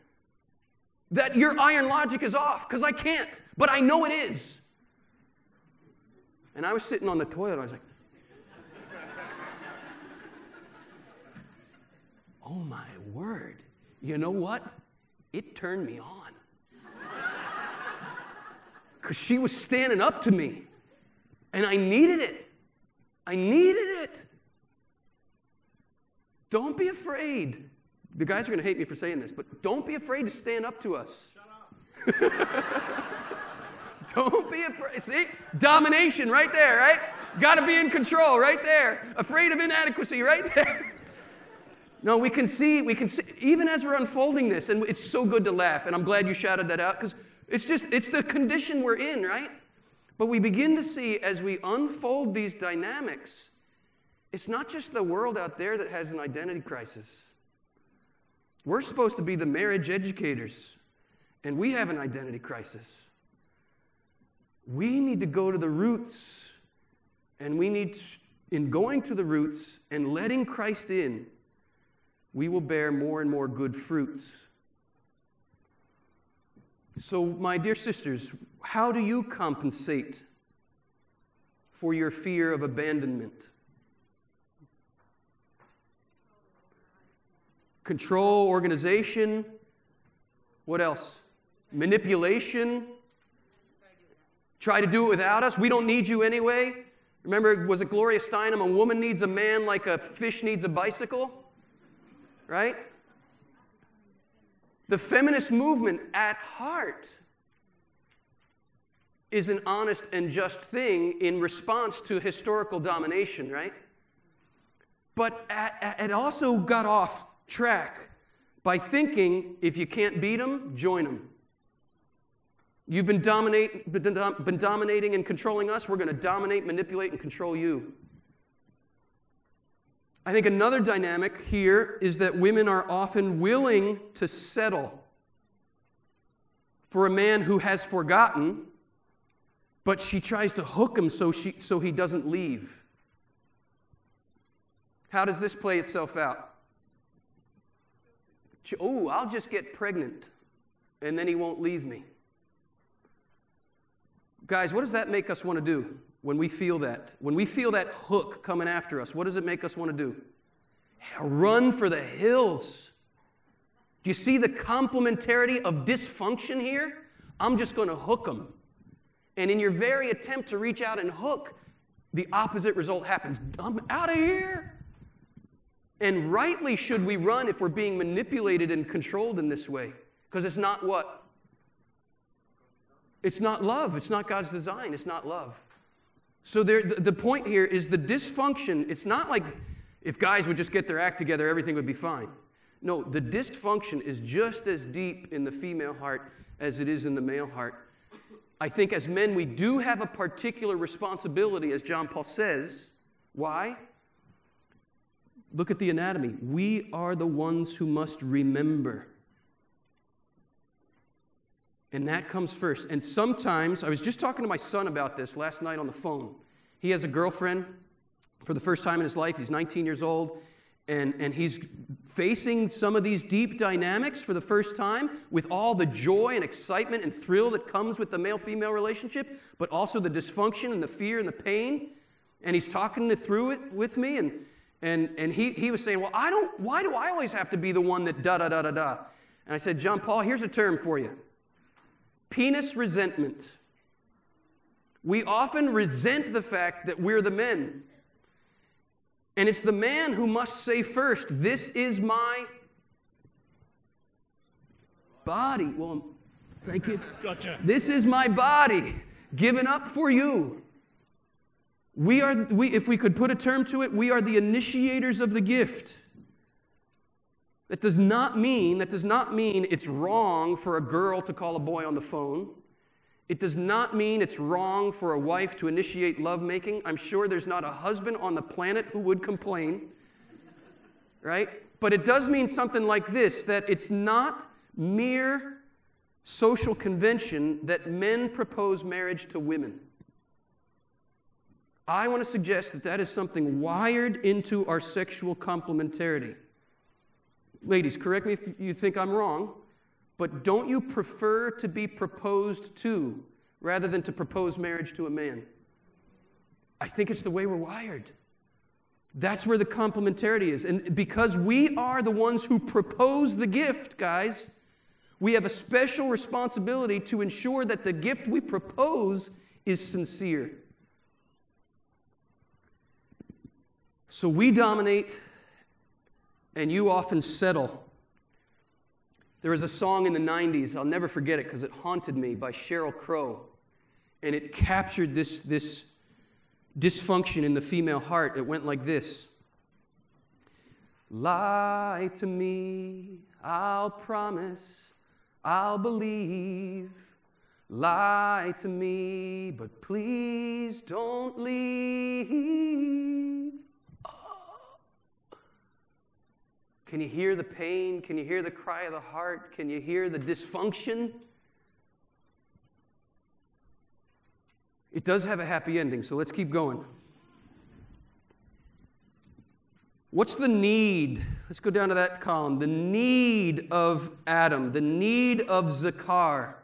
that your iron logic is off, because I can't, but I know it is. And I was sitting on the toilet, I was like, oh my word, you know what? It turned me on. Because she was standing up to me, and I needed it. I needed it. Don't be afraid. The guys are going to hate me for saying this, but don't be afraid to stand up to us. Shut up. Don't be afraid. See? Domination right there, right? Got to be in control right there. Afraid of inadequacy right there. No, we can see, even as we're unfolding this, and it's so good to laugh, and I'm glad you shouted that out, because it's the condition we're in, right? But we begin to see, as we unfold these dynamics, it's not just the world out there that has an identity crisis. We're supposed to be the marriage educators, and we have an identity crisis. We need to go to the roots, and in going to the roots and letting Christ in, we will bear more and more good fruits. So, my dear sisters, how do you compensate for your fear of abandonment? Control, organization. What else? Manipulation. Try to do it without us. We don't need you anyway. Remember, was it Gloria Steinem? A woman needs a man like a fish needs a bicycle. Right? The feminist movement at heart is an honest and just thing in response to historical domination, right? But it also got off track by thinking, if you can't beat them, join them. You've been dominating and controlling us, we're going to dominate, manipulate, and control you. I think another dynamic here is that women are often willing to settle for a man who has forgotten, but she tries to hook him so he doesn't leave. How does this play itself out? Oh, I'll just get pregnant, and then he won't leave me. Guys, what does that make us want to do when we feel that? When we feel that hook coming after us, what does it make us want to do? Run for the hills. Do you see the complementarity of dysfunction here? I'm just going to hook them. And in your very attempt to reach out and hook, the opposite result happens. I'm out of here. And rightly should we run if we're being manipulated and controlled in this way. Because it's not what? It's not love. It's not God's design. It's not love. So the point here is the dysfunction. It's not like if guys would just get their act together, everything would be fine. No, the dysfunction is just as deep in the female heart as it is in the male heart. I think as men, we do have a particular responsibility, as John Paul says. Why? Look at the anatomy. We are the ones who must remember. And that comes first. And sometimes, I was just talking to my son about this last night on the phone. He has a girlfriend for the first time in his life. He's 19 years old. And he's facing some of these deep dynamics for the first time with all the joy and excitement and thrill that comes with the male-female relationship, but also the dysfunction and the fear and the pain. And he's talking through it with me, and he was saying, well, why do I always have to be the one that da-da-da-da-da? And I said, John Paul, here's a term for you. Penis resentment. We often resent the fact that we're the men. And it's the man who must say first, this is my body. Well, thank you.
Gotcha.
This is my body given up for you. If we could put a term to it, we are the initiators of the gift. That does not mean it's wrong for a girl to call a boy on the phone. It does not mean it's wrong for a wife to initiate lovemaking. I'm sure there's not a husband on the planet who would complain, right? But it does mean something like this, that it's not mere social convention that men propose marriage to women. I want to suggest that is something wired into our sexual complementarity. Ladies, correct me if you think I'm wrong, but don't you prefer to be proposed to rather than to propose marriage to a man? I think it's the way we're wired. That's where the complementarity is. And because we are the ones who propose the gift, guys, we have a special responsibility to ensure that the gift we propose is sincere. So we dominate, and you often settle. There was a song in the 90s, I'll never forget it because it haunted me, by Sheryl Crow. And it captured this dysfunction in the female heart. It went like this. Lie to me, I'll promise, I'll believe. Lie to me, but please don't leave. Can you hear the pain? Can you hear the cry of the heart? Can you hear the dysfunction? It does have a happy ending, so let's keep going. What's the need? Let's go down to that column. The need of Adam, the need of Zakar.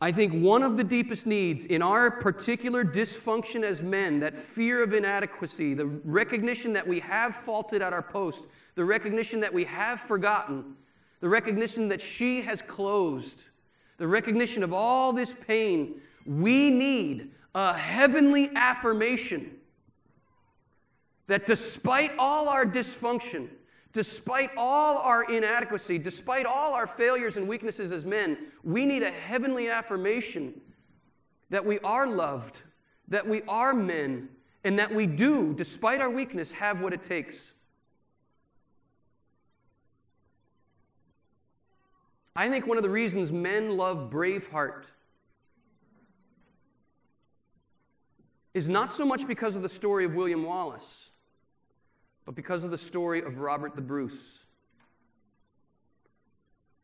I think one of the deepest needs in our particular dysfunction as men, that fear of inadequacy, the recognition that we have faulted at our post, the recognition that we have forgotten, the recognition that she has closed, the recognition of all this pain, we need a heavenly affirmation that despite all our dysfunction, despite all our inadequacy, despite all our failures and weaknesses as men, we need a heavenly affirmation that we are loved, that we are men, and that we do, despite our weakness, have what it takes. I think one of the reasons men love Braveheart is not so much because of the story of William Wallace, but because of the story of Robert the Bruce.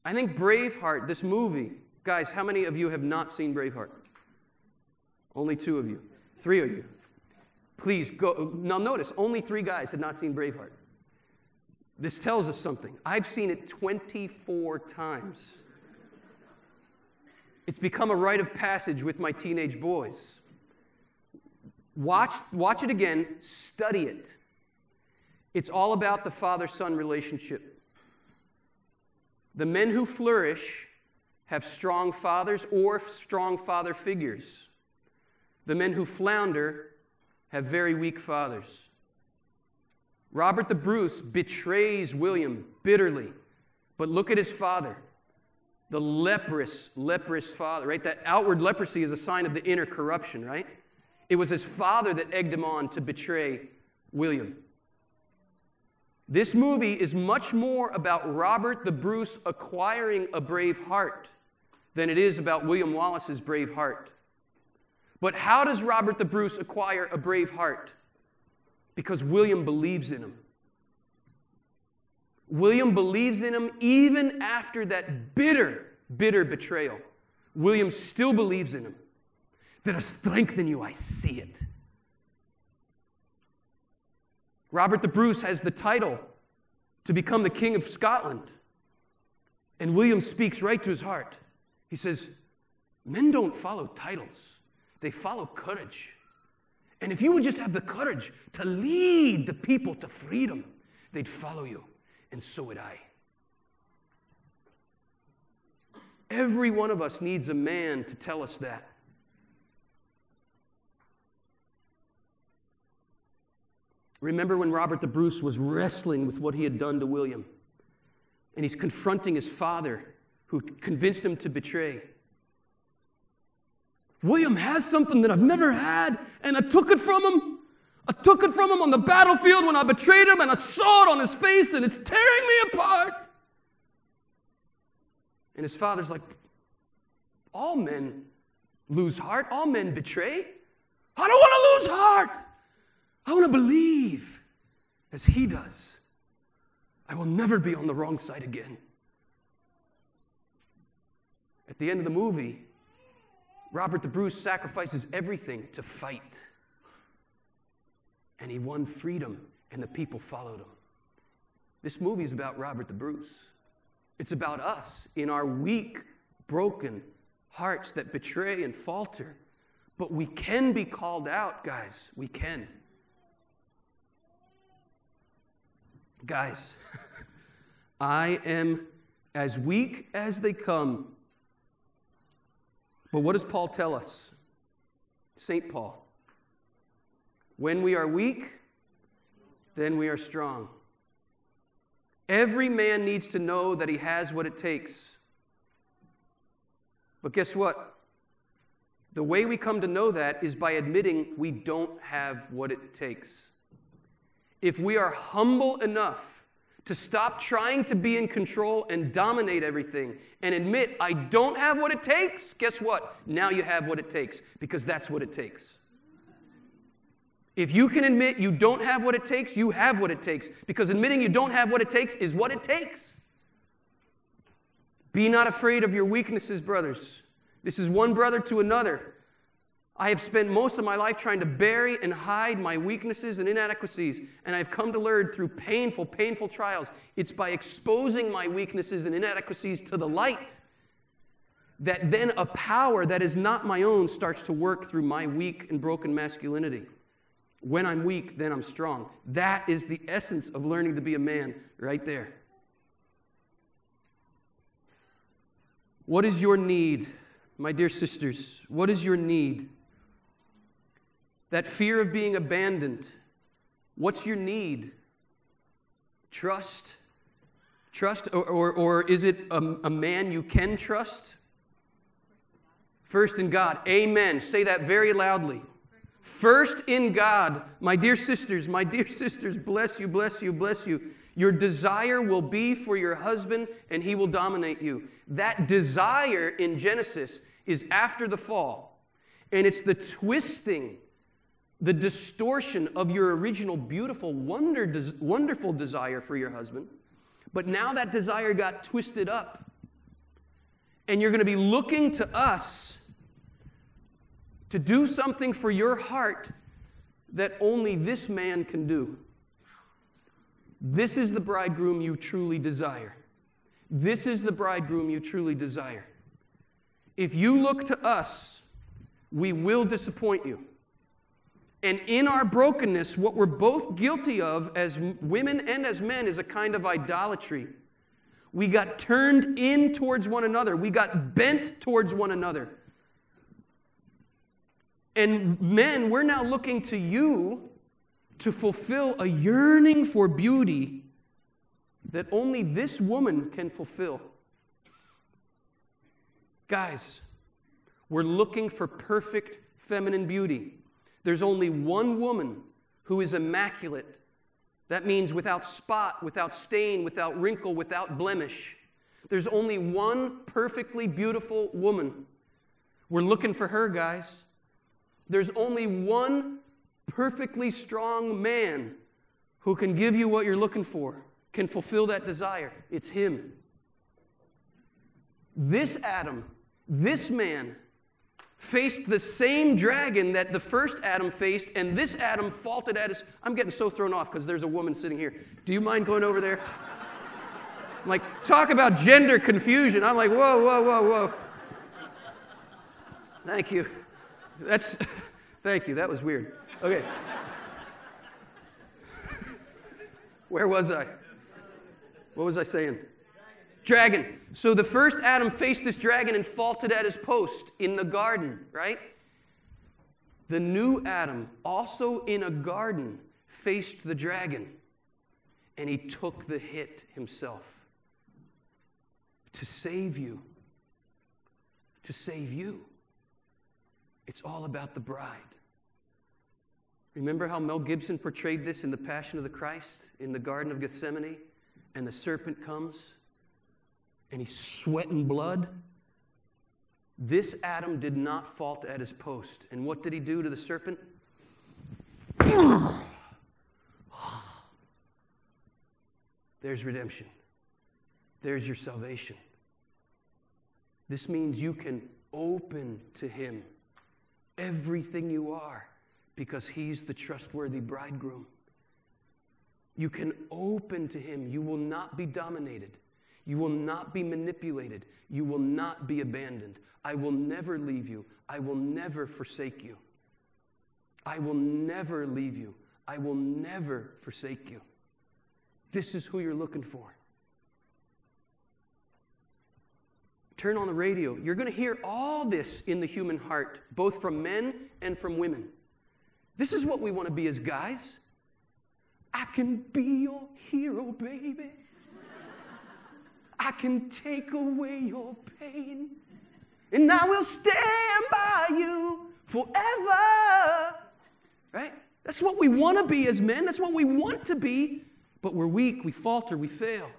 I think Braveheart, this movie, guys, how many of you have not seen Braveheart? Only 2 of you. 3 of you. Please go. Now notice, only 3 guys had not seen Braveheart. This tells us something. I've seen it 24 times. It's become a rite of passage with my teenage boys. Watch it again, study it. It's all about the father-son relationship. The men who flourish have strong fathers or strong father figures. The men who flounder have very weak fathers. Robert the Bruce betrays William bitterly, but look at his father, the leprous father, right? That outward leprosy is a sign of the inner corruption, right? It was his father that egged him on to betray William. This movie is much more about Robert the Bruce acquiring a brave heart than it is about William Wallace's brave heart. But how does Robert the Bruce acquire a brave heart? Because William believes in him. William believes in him even after that bitter betrayal. William still believes in him. There is strength in you, I see it. Robert the Bruce has the title to become the King of Scotland. And William speaks right to his heart. He says, men don't follow titles. They follow courage. And if you would just have the courage to lead the people to freedom, they'd follow you. And so would I. Every one of us needs a man to tell us that. Remember when Robert the Bruce was wrestling with what he had done to William? And he's confronting his father, who convinced him to betray. William has something that I've never had, and I took it from him. I took it from him on the battlefield when I betrayed him, and I saw it on his face, and it's tearing me apart. And his father's like, all men lose heart. All men betray. I don't want to lose heart. I want to believe as he does. I will never be on the wrong side again. At the end of the movie, Robert the Bruce sacrifices everything to fight. And he won freedom, and the people followed him. This movie is about Robert the Bruce. It's about us in our weak, broken hearts that betray and falter. But we can be called out, guys. We can. Guys, I am as weak as they come. But what does Paul tell us? St. Paul. When we are weak, then we are strong. Every man needs to know that he has what it takes. But guess what? The way we come to know that is by admitting we don't have what it takes. If we are humble enough to stop trying to be in control and dominate everything and admit, I don't have what it takes, guess what? Now you have what it takes, because that's what it takes. If you can admit you don't have what it takes, you have what it takes, because admitting you don't have what it takes is what it takes. Be not afraid of your weaknesses, brothers. This is one brother to another. I have spent most of my life trying to bury and hide my weaknesses and inadequacies, and I've come to learn through painful, painful trials. It's by exposing my weaknesses and inadequacies to the light that then a power that is not my own starts to work through my weak and broken masculinity. When I'm weak, then I'm strong. That is the essence of learning to be a man right there. What is your need, my dear sisters? What is your need? That fear of being abandoned. What's your need? Trust? Trust? Or is it a man you can trust? First in God. Amen. Say that very loudly. First in God. My dear sisters, bless you, bless you, bless you. Your desire will be for your husband, and he will dominate you. That desire in Genesis is after the fall. And it's the twisting, the distortion of your original beautiful, wonderful desire for your husband. But now that desire got twisted up. And you're going to be looking to us to do something for your heart that only this man can do. This is the bridegroom you truly desire. This is the bridegroom you truly desire. If you look to us, we will disappoint you. And in our brokenness, what we're both guilty of as women and as men is a kind of idolatry. We got turned in towards one another. We got bent towards one another. And men, we're now looking to you to fulfill a yearning for beauty that only this woman can fulfill. Guys, we're looking for perfect feminine beauty. There's only one woman who is immaculate. That means without spot, without stain, without wrinkle, without blemish. There's only one perfectly beautiful woman. We're looking for her, guys. There's only one perfectly strong man who can give you what you're looking for, can fulfill that desire. It's him. This Adam, this man, faced the same dragon that the first Adam faced, and this Adam faulted at his... I'm getting so thrown off because there's a woman sitting here. Do you mind going over there? Like, talk about gender confusion. I'm like, whoa, whoa, whoa, whoa. Thank you. Thank you. That was weird. Okay. Where was I? What was I saying? Dragon. So the first Adam faced this dragon and faulted at his post in the garden, right? The new Adam, also in a garden, faced the dragon, and he took the hit himself to save you. To save you. It's all about the bride. Remember how Mel Gibson portrayed this in The Passion of the Christ in the Garden of Gethsemane? And the serpent comes, and he's sweating blood. This Adam did not fault at his post. And what did he do to the serpent? There's redemption. There's your salvation. This means you can open to him everything you are because he's the trustworthy bridegroom. You can open to him. You will not be dominated. You will not be manipulated. You will not be abandoned. I will never leave you. I will never forsake you. I will never leave you. I will never forsake you. This is who you're looking for. Turn on the radio. You're going to hear all this in the human heart, both from men and from women. This is what we want to be as guys. I can be your hero, baby. I can take away your pain. And I will stand by you forever. Right? That's what we want to be as men. That's what we want to be. But we're weak, we falter, we fail.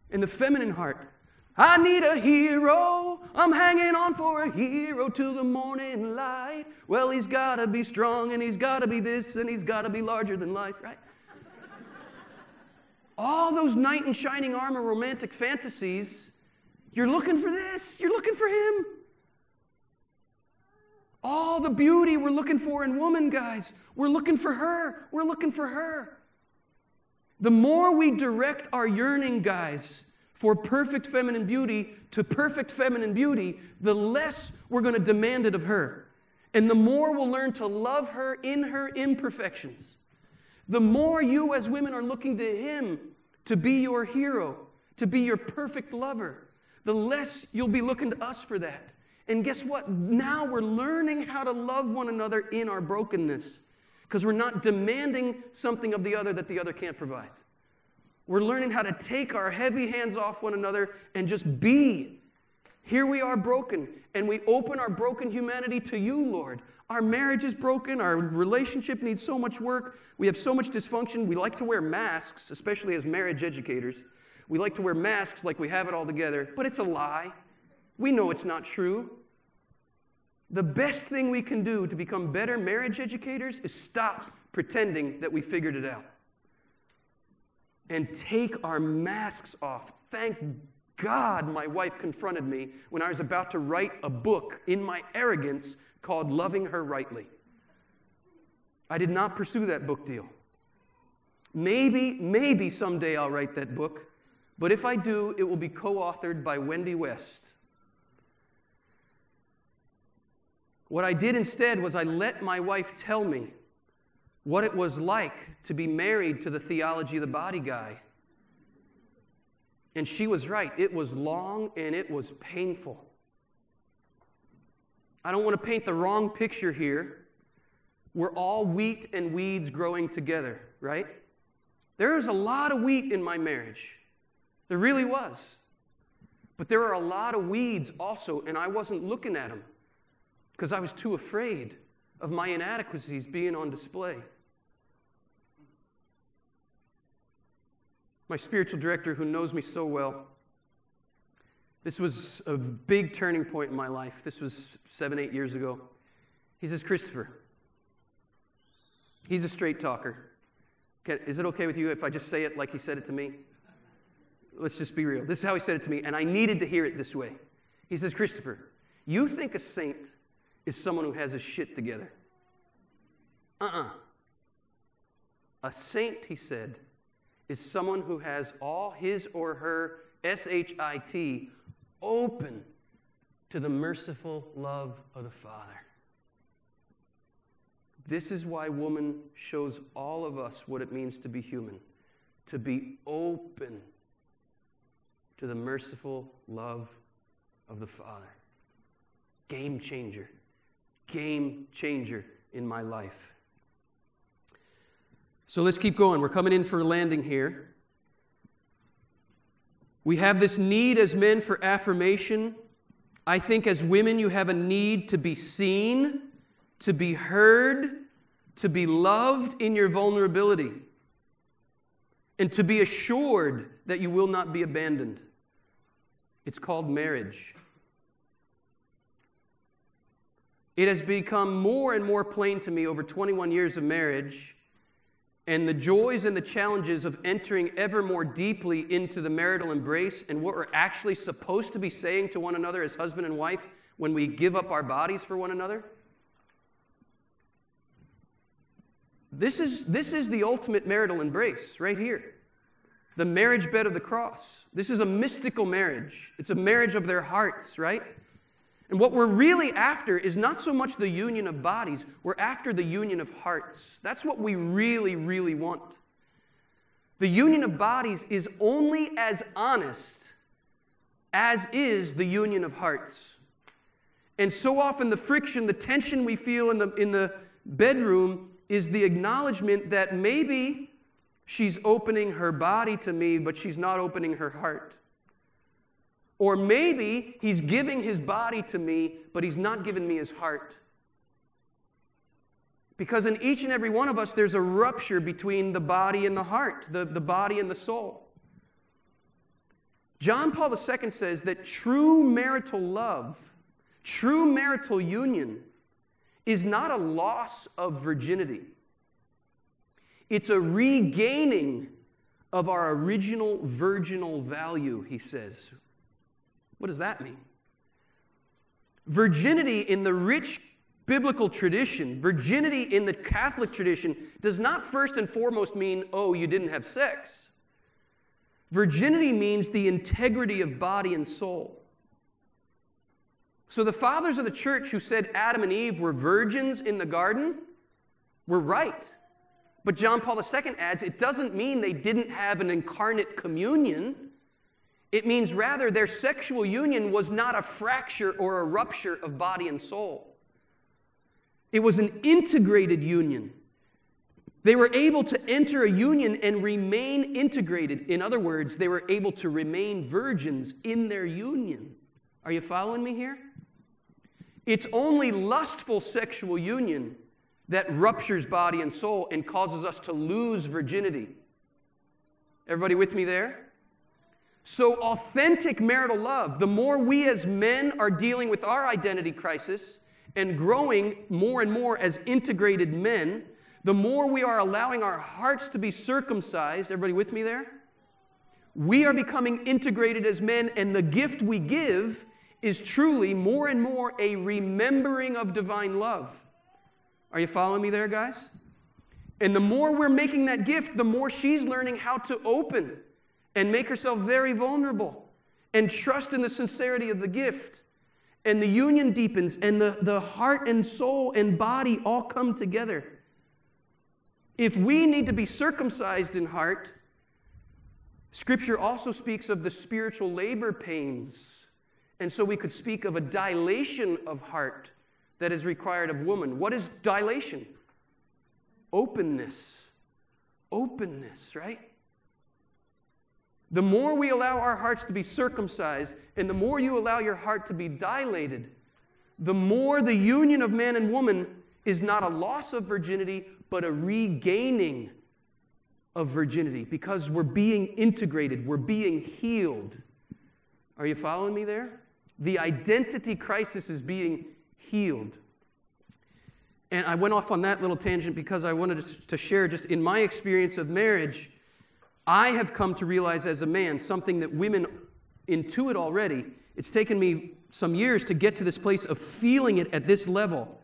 In the feminine heart, I need a hero. I'm hanging on for a hero till the morning light. Well, he's got to be strong, and he's got to be this, and he's got to be larger than life, right? All those knight in shining armor romantic fantasies, you're looking for this. You're looking for him. All the beauty we're looking for in woman, guys, we're looking for her. We're looking for her. The more we direct our yearning, guys, for perfect feminine beauty to perfect feminine beauty, the less we're going to demand it of her. And the more we'll learn to love her in her imperfections. The more you as women are looking to him to be your hero, to be your perfect lover, the less you'll be looking to us for that. And guess what? Now we're learning how to love one another in our brokenness because we're not demanding something of the other that the other can't provide. We're learning how to take our heavy hands off one another and just be. Here we are broken, and we open our broken humanity to you, Lord. Our marriage is broken. Our relationship needs so much work. We have so much dysfunction. We like to wear masks, especially as marriage educators. We like to wear masks like we have it all together, but it's a lie. We know it's not true. The best thing we can do to become better marriage educators is stop pretending that we figured it out. And take our masks off. Thank God my wife confronted me when I was about to write a book in my arrogance called Loving Her Rightly. I did not pursue that book deal. Maybe someday I'll write that book, but if I do, it will be co-authored by Wendy West. What I did instead was I let my wife tell me what it was like to be married to the Theology of the Body guy. And she was right. It was long and it was painful. I don't want to paint the wrong picture here. We're all wheat and weeds growing together, right? There was a lot of wheat in my marriage. There really was. But there are a lot of weeds also, and I wasn't looking at them because I was too afraid of my inadequacies being on display. My spiritual director, who knows me so well, this was a big turning point in my life. This was 7-8 years ago. He says, Christopher, he's a straight talker. Is it okay with you if I just say it like he said it to me? Let's just be real. This is how he said it to me, and I needed to hear it this way. He says, Christopher, You think a saint is someone who has his shit together. A saint, he said, is someone who has all his or her SHIT open to the merciful love of the Father. This is why woman shows all of us what it means to be human, to be open to the merciful love of the Father. Game changer in my life. So let's keep going. We're coming in for a landing here. We have this need as men for affirmation. I think as women you have a need to be seen, to be heard, to be loved in your vulnerability, and to be assured that you will not be abandoned. It's called marriage. It has become more and more plain to me over 21 years of marriage and the joys and the challenges of entering ever more deeply into the marital embrace and what we're actually supposed to be saying to one another as husband and wife when we give up our bodies for one another. This is the ultimate marital embrace right here. The marriage bed of the cross. This is a mystical marriage. It's a marriage of their hearts, right? And what we're really after is not so much the union of bodies, we're after the union of hearts. That's what we really, really want. The union of bodies is only as honest as is the union of hearts. And so often the friction, the tension we feel in the bedroom is the acknowledgement that maybe she's opening her body to me, but she's not opening her heart. Or maybe he's giving his body to me, but he's not giving me his heart. Because in each and every one of us, there's a rupture between the body and the heart, the body and the soul. John Paul II says that true marital love, true marital union, is not a loss of virginity. It's a regaining of our original virginal value, he says. What does that mean? Virginity in the rich biblical tradition, virginity in the Catholic tradition, does not first and foremost mean, oh, you didn't have sex. Virginity means the integrity of body and soul. So the fathers of the church who said Adam and Eve were virgins in the garden were right. But John Paul II adds, it doesn't mean they didn't have an incarnate communion. It means rather their sexual union was not a fracture or a rupture of body and soul. It was an integrated union. They were able to enter a union and remain integrated. In other words, they were able to remain virgins in their union. Are you following me here? It's only lustful sexual union that ruptures body and soul and causes us to lose virginity. Everybody with me there? So authentic marital love, the more we as men are dealing with our identity crisis and growing more and more as integrated men, the more we are allowing our hearts to be circumcised. Everybody with me there? We are becoming integrated as men, and the gift we give is truly more and more a remembering of divine love. Are you following me there, guys? And the more we're making that gift, the more she's learning how to open and make herself very vulnerable and trust in the sincerity of the gift. And the union deepens, and the heart and soul and body all come together. If we need to be circumcised in heart, Scripture also speaks of the spiritual labor pains. And so we could speak of a dilation of heart that is required of woman. What is dilation? Openness. Openness, right? The more we allow our hearts to be circumcised, and the more you allow your heart to be dilated, the more the union of man and woman is not a loss of virginity, but a regaining of virginity, because we're being integrated, we're being healed. Are you following me there? The identity crisis is being healed. And I went off on that little tangent because I wanted to share just in my experience of marriage, I have come to realize as a man something that women intuit already. It's taken me some years to get to this place of feeling it at this level.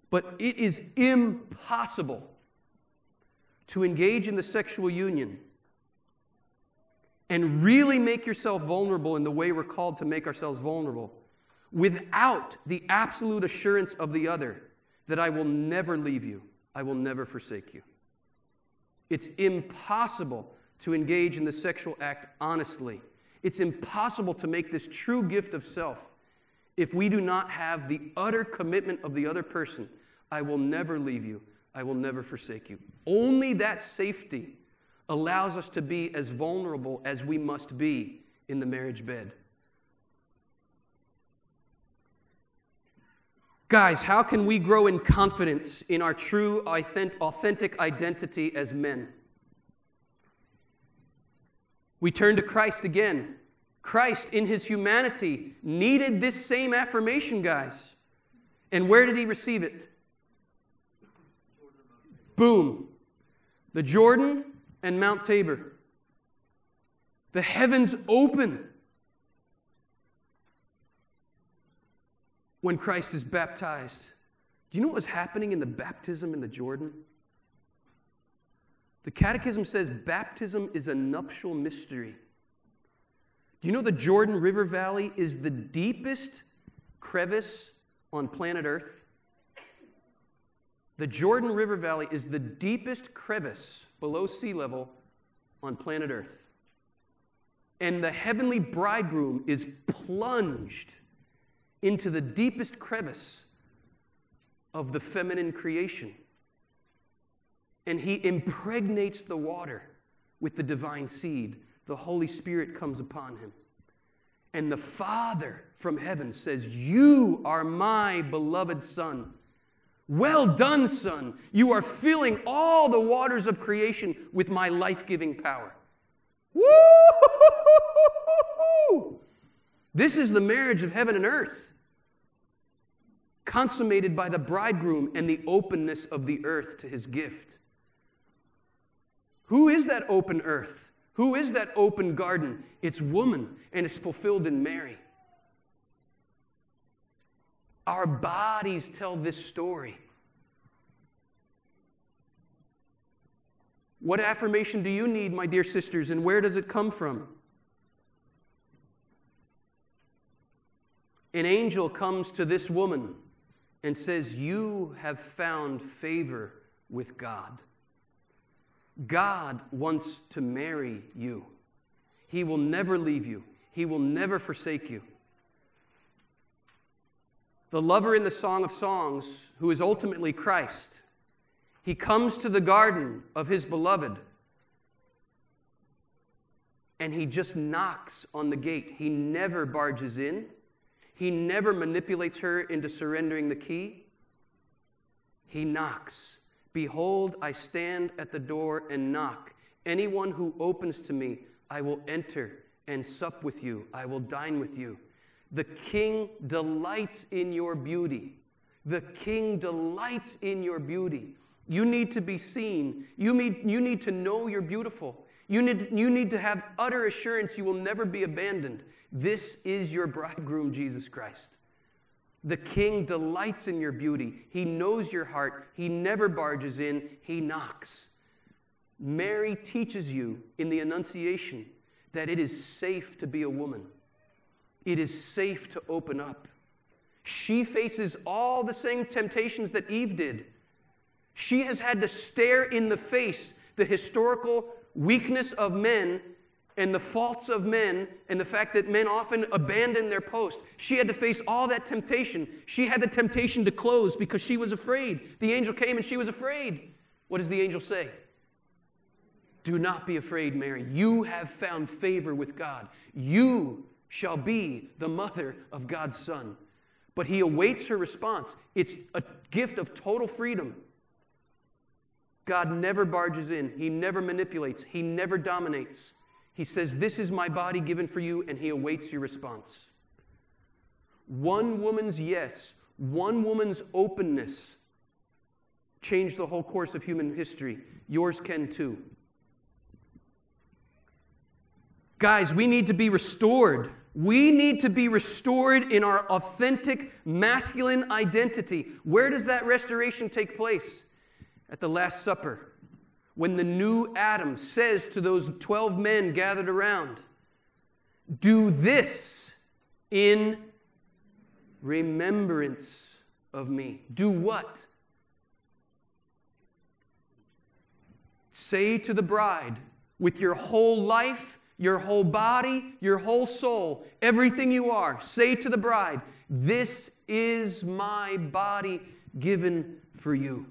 But it is impossible to engage in the sexual union and really make yourself vulnerable in the way we're called to make ourselves vulnerable without the absolute assurance of the other that I will never leave you, I will never forsake you. It's impossible to engage in the sexual act honestly. It's impossible to make this true gift of self if we do not have the utter commitment of the other person. I will never leave you, I will never forsake you. Only that safety allows us to be as vulnerable as we must be in the marriage bed. Guys, how can we grow in confidence in our true, authentic identity as men? We turn to Christ again. Christ, in his humanity, needed this same affirmation, guys. And where did he receive it? Boom. The Jordan and Mount Tabor. The heavens open when Christ is baptized. Do you know what was happening in the baptism in the Jordan? The Catechism says baptism is a nuptial mystery. Do you know the Jordan River Valley is the deepest crevice on planet Earth? The Jordan River Valley is the deepest crevice below sea level on planet Earth. And the heavenly bridegroom is plunged into the deepest crevice of the feminine creation. And he impregnates the water with the divine seed. The Holy Spirit comes upon him. And the Father from heaven says, "You are my beloved Son. Well done, Son. You are filling all the waters of creation with my life-giving power." Woo! This is the marriage of heaven and earth, consummated by the bridegroom and the openness of the earth to his gift. Who is that open earth? Who is that open garden? It's woman, and it's fulfilled in Mary. Our bodies tell this story. What affirmation do you need, my dear sisters, and where does it come from? An angel comes to this woman and says, "You have found favor with God." God wants to marry you. He will never leave you. He will never forsake you. The lover in the Song of Songs, who is ultimately Christ, he comes to the garden of his beloved, and he just knocks on the gate. He never barges in. He never manipulates her into surrendering the key. He knocks. "Behold, I stand at the door and knock. Anyone who opens to me, I will enter and sup with you. I will dine with you." The King delights in your beauty. The King delights in your beauty. You need to be seen. You need to know you're beautiful. You need to have utter assurance you will never be abandoned. This is your bridegroom, Jesus Christ. The King delights in your beauty. He knows your heart. He never barges in. He knocks. Mary teaches you in the Annunciation that it is safe to be a woman. It is safe to open up. She faces all the same temptations that Eve did. She has had to stare in the face the historical weakness of men and the faults of men and the fact that men often abandon their post. She had to face all that temptation. She had the temptation to close because she was afraid. The angel came and she was afraid. What does the angel say? "Do not be afraid, Mary. You have found favor with God. You shall be the mother of God's Son." But he awaits her response. It's a gift of total freedom. God never barges in. He never manipulates. He never dominates. He says, "This is my body given for you," and he awaits your response. One woman's yes, one woman's openness changed the whole course of human history. Yours can too. Guys, we need to be restored We need to be restored in our authentic masculine identity. Where does that restoration take place? At the Last Supper, when the new Adam says to those 12 men gathered around, "Do this in remembrance of me." Do what? Say to the bride, with your whole life, your whole body, your whole soul, everything you are, say to the bride, "This is my body given for you."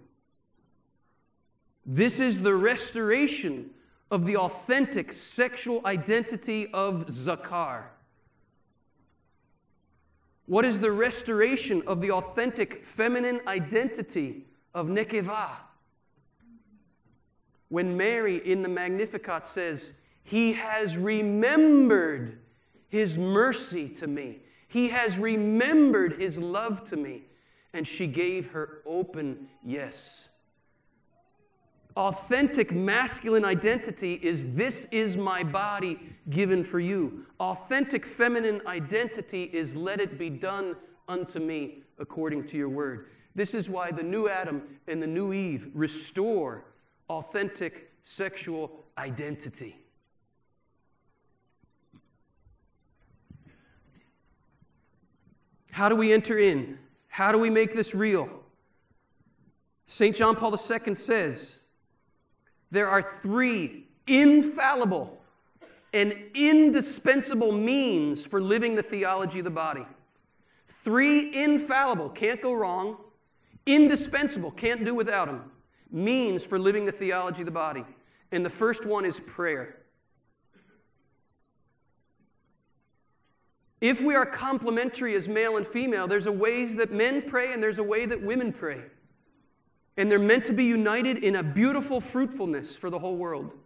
This is the restoration of the authentic sexual identity of Zakar. What is the restoration of the authentic feminine identity of Nekeva? When Mary in the Magnificat says, "He has remembered His mercy to me. He has remembered His love to me." And she gave her open yes. Authentic masculine identity is, "This is my body given for you." Authentic feminine identity is, "Let it be done unto me according to your word." This is why the new Adam and the new Eve restore authentic sexual identity. How do we enter in? How do we make this real? St. John Paul II says, there are 3 infallible and indispensable means for living the theology of the body. 3 infallible, can't go wrong, indispensable, can't do without them, means for living the theology of the body. And the first one is prayer. If we are complementary as male and female, there's a way that men pray and there's a way that women pray. And they're meant to be united in a beautiful fruitfulness for the whole world.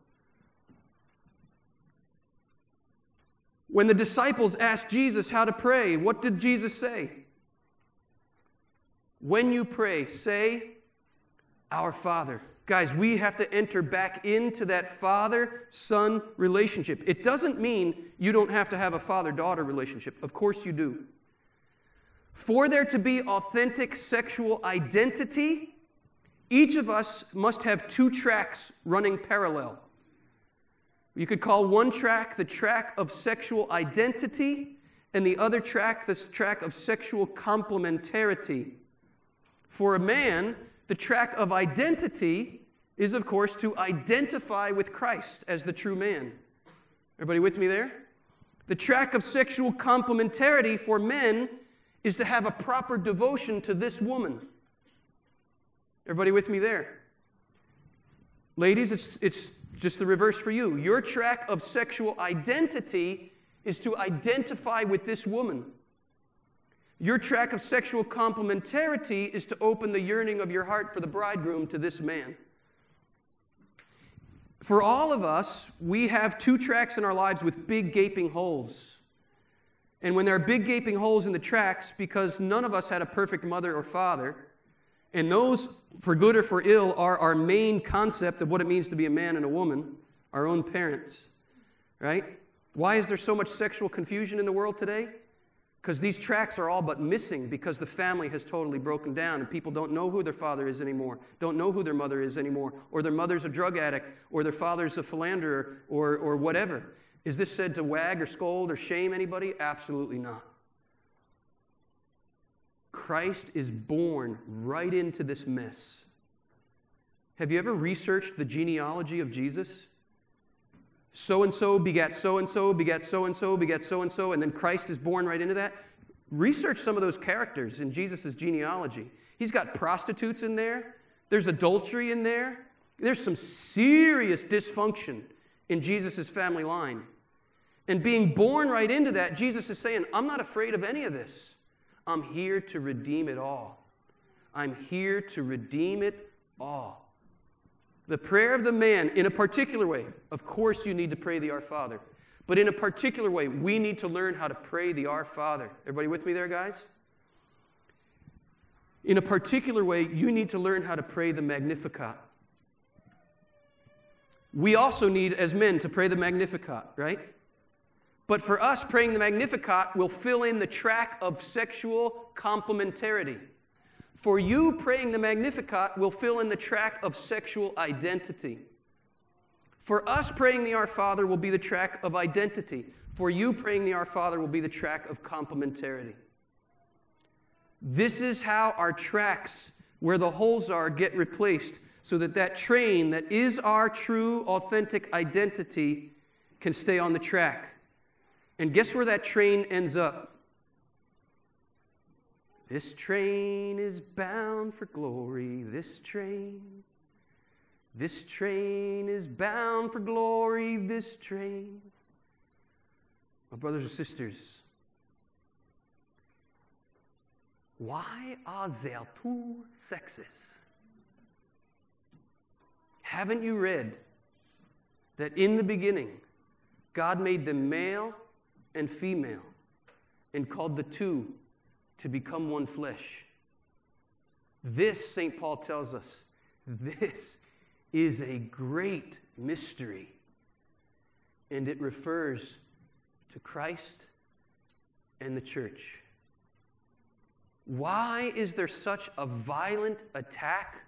When the disciples asked Jesus how to pray, what did Jesus say? When you pray, say, "Our Father." Guys, we have to enter back into that father-son relationship. It doesn't mean you don't have to have a father-daughter relationship. Of course you do. For there to be authentic sexual identity, each of us must have 2 tracks running parallel. You could call one track the track of sexual identity, and the other track the track of sexual complementarity. For a man, the track of identity is, of course, to identify with Christ as the true man. Everybody with me there? The track of sexual complementarity for men is to have a proper devotion to this woman. Everybody with me there? Ladies, it's just the reverse for you. Your track of sexual identity is to identify with this woman. Your track of sexual complementarity is to open the yearning of your heart for the bridegroom to this man. For all of us, we have 2 tracks in our lives with big gaping holes. And when there are big gaping holes in the tracks, because none of us had a perfect mother or father, and those, for good or for ill, are our main concept of what it means to be a man and a woman, our own parents, right? Why is there so much sexual confusion in the world today? Because these tracks are all but missing because the family has totally broken down and people don't know who their father is anymore, don't know who their mother is anymore, or their mother's a drug addict, or their father's a philanderer, or whatever. Is this said to wag or scold or shame anybody? Absolutely not. Christ is born right into this mess. Have you ever researched the genealogy of Jesus? So-and-so begat so-and-so, begat so-and-so, begat so-and-so, and then Christ is born right into that? Research some of those characters in Jesus' genealogy. He's got prostitutes in there. There's adultery in there. There's some serious dysfunction in Jesus' family line. And being born right into that, Jesus is saying, I'm not afraid of any of this. I'm here to redeem it all. I'm here to redeem it all. The prayer of the man, in a particular way, of course you need to pray the Our Father, but in a particular way, we need to learn how to pray the Our Father. Everybody with me there, guys? In a particular way, you need to learn how to pray the Magnificat. We also need, as men, to pray the Magnificat, right? But for us, praying the Magnificat will fill in the track of sexual complementarity. For you, praying the Magnificat will fill in the track of sexual identity. For us, praying the Our Father will be the track of identity. For you, praying the Our Father will be the track of complementarity. This is how our tracks, where the holes are, get replaced, so that that train that is our true, authentic identity can stay on the track. And guess where that train ends up? This train is bound for glory, this train is bound for glory, this train. My brothers and sisters, why are there two sexes? Haven't you read that in the beginning, God made them male and female and called the two to become one flesh? This, St. Paul tells us, this is a great mystery. And it refers to Christ and the church. Why is there such a violent attack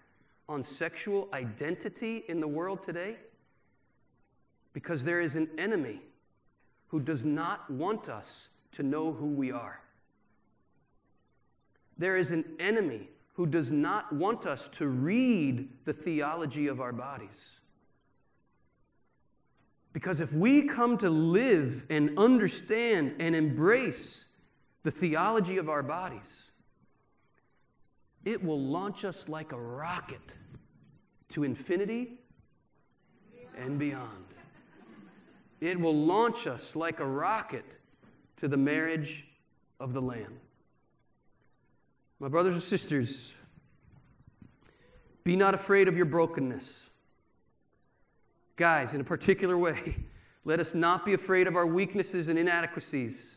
on sexual identity in the world today? Because there is an enemy who does not want us to know who we are. There is an enemy who does not want us to read the theology of our bodies. Because if we come to live and understand and embrace the theology of our bodies, it will launch us like a rocket to infinity and beyond. It will launch us like a rocket to the marriage of the Lamb. My brothers and sisters, be not afraid of your brokenness. Guys, in a particular way, let us not be afraid of our weaknesses and inadequacies.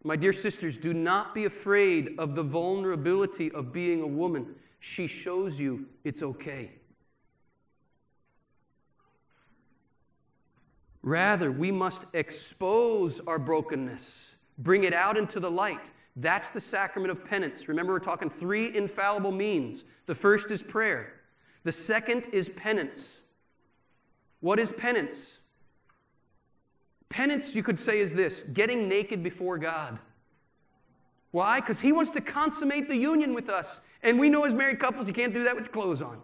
My dear sisters, do not be afraid of the vulnerability of being a woman. She shows you it's okay. Rather, we must expose our brokenness, bring it out into the light. That's the Sacrament of Penance. Remember, we're talking 3 infallible means. The first is prayer. The second is penance. What is penance? Penance, you could say, is this: getting naked before God. Why? Because He wants to consummate the union with us. And we know as married couples, you can't do that with your clothes on.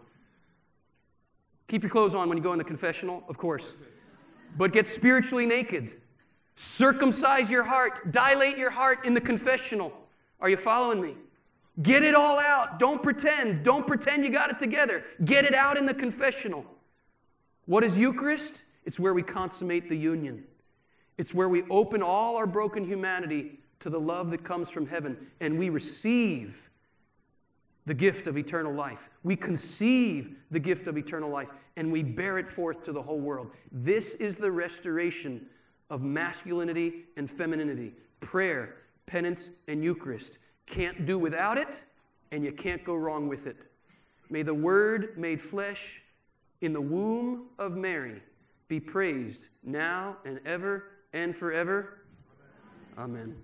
Keep your clothes on when you go in the confessional, of course. But get spiritually naked. Circumcise your heart. Dilate your heart in the confessional. Are you following me? Get it all out. Don't pretend. Don't pretend you got it together. Get it out in the confessional. What is Eucharist? It's where we consummate the union. It's where we open all our broken humanity to the love that comes from heaven, and we receive the gift of eternal life. We conceive the gift of eternal life, and we bear it forth to the whole world. This is the restoration of masculinity and femininity. Prayer, penance, and Eucharist. Can't do without it, and you can't go wrong with it. May the Word made flesh in the womb of Mary be praised now and ever and forever. Amen.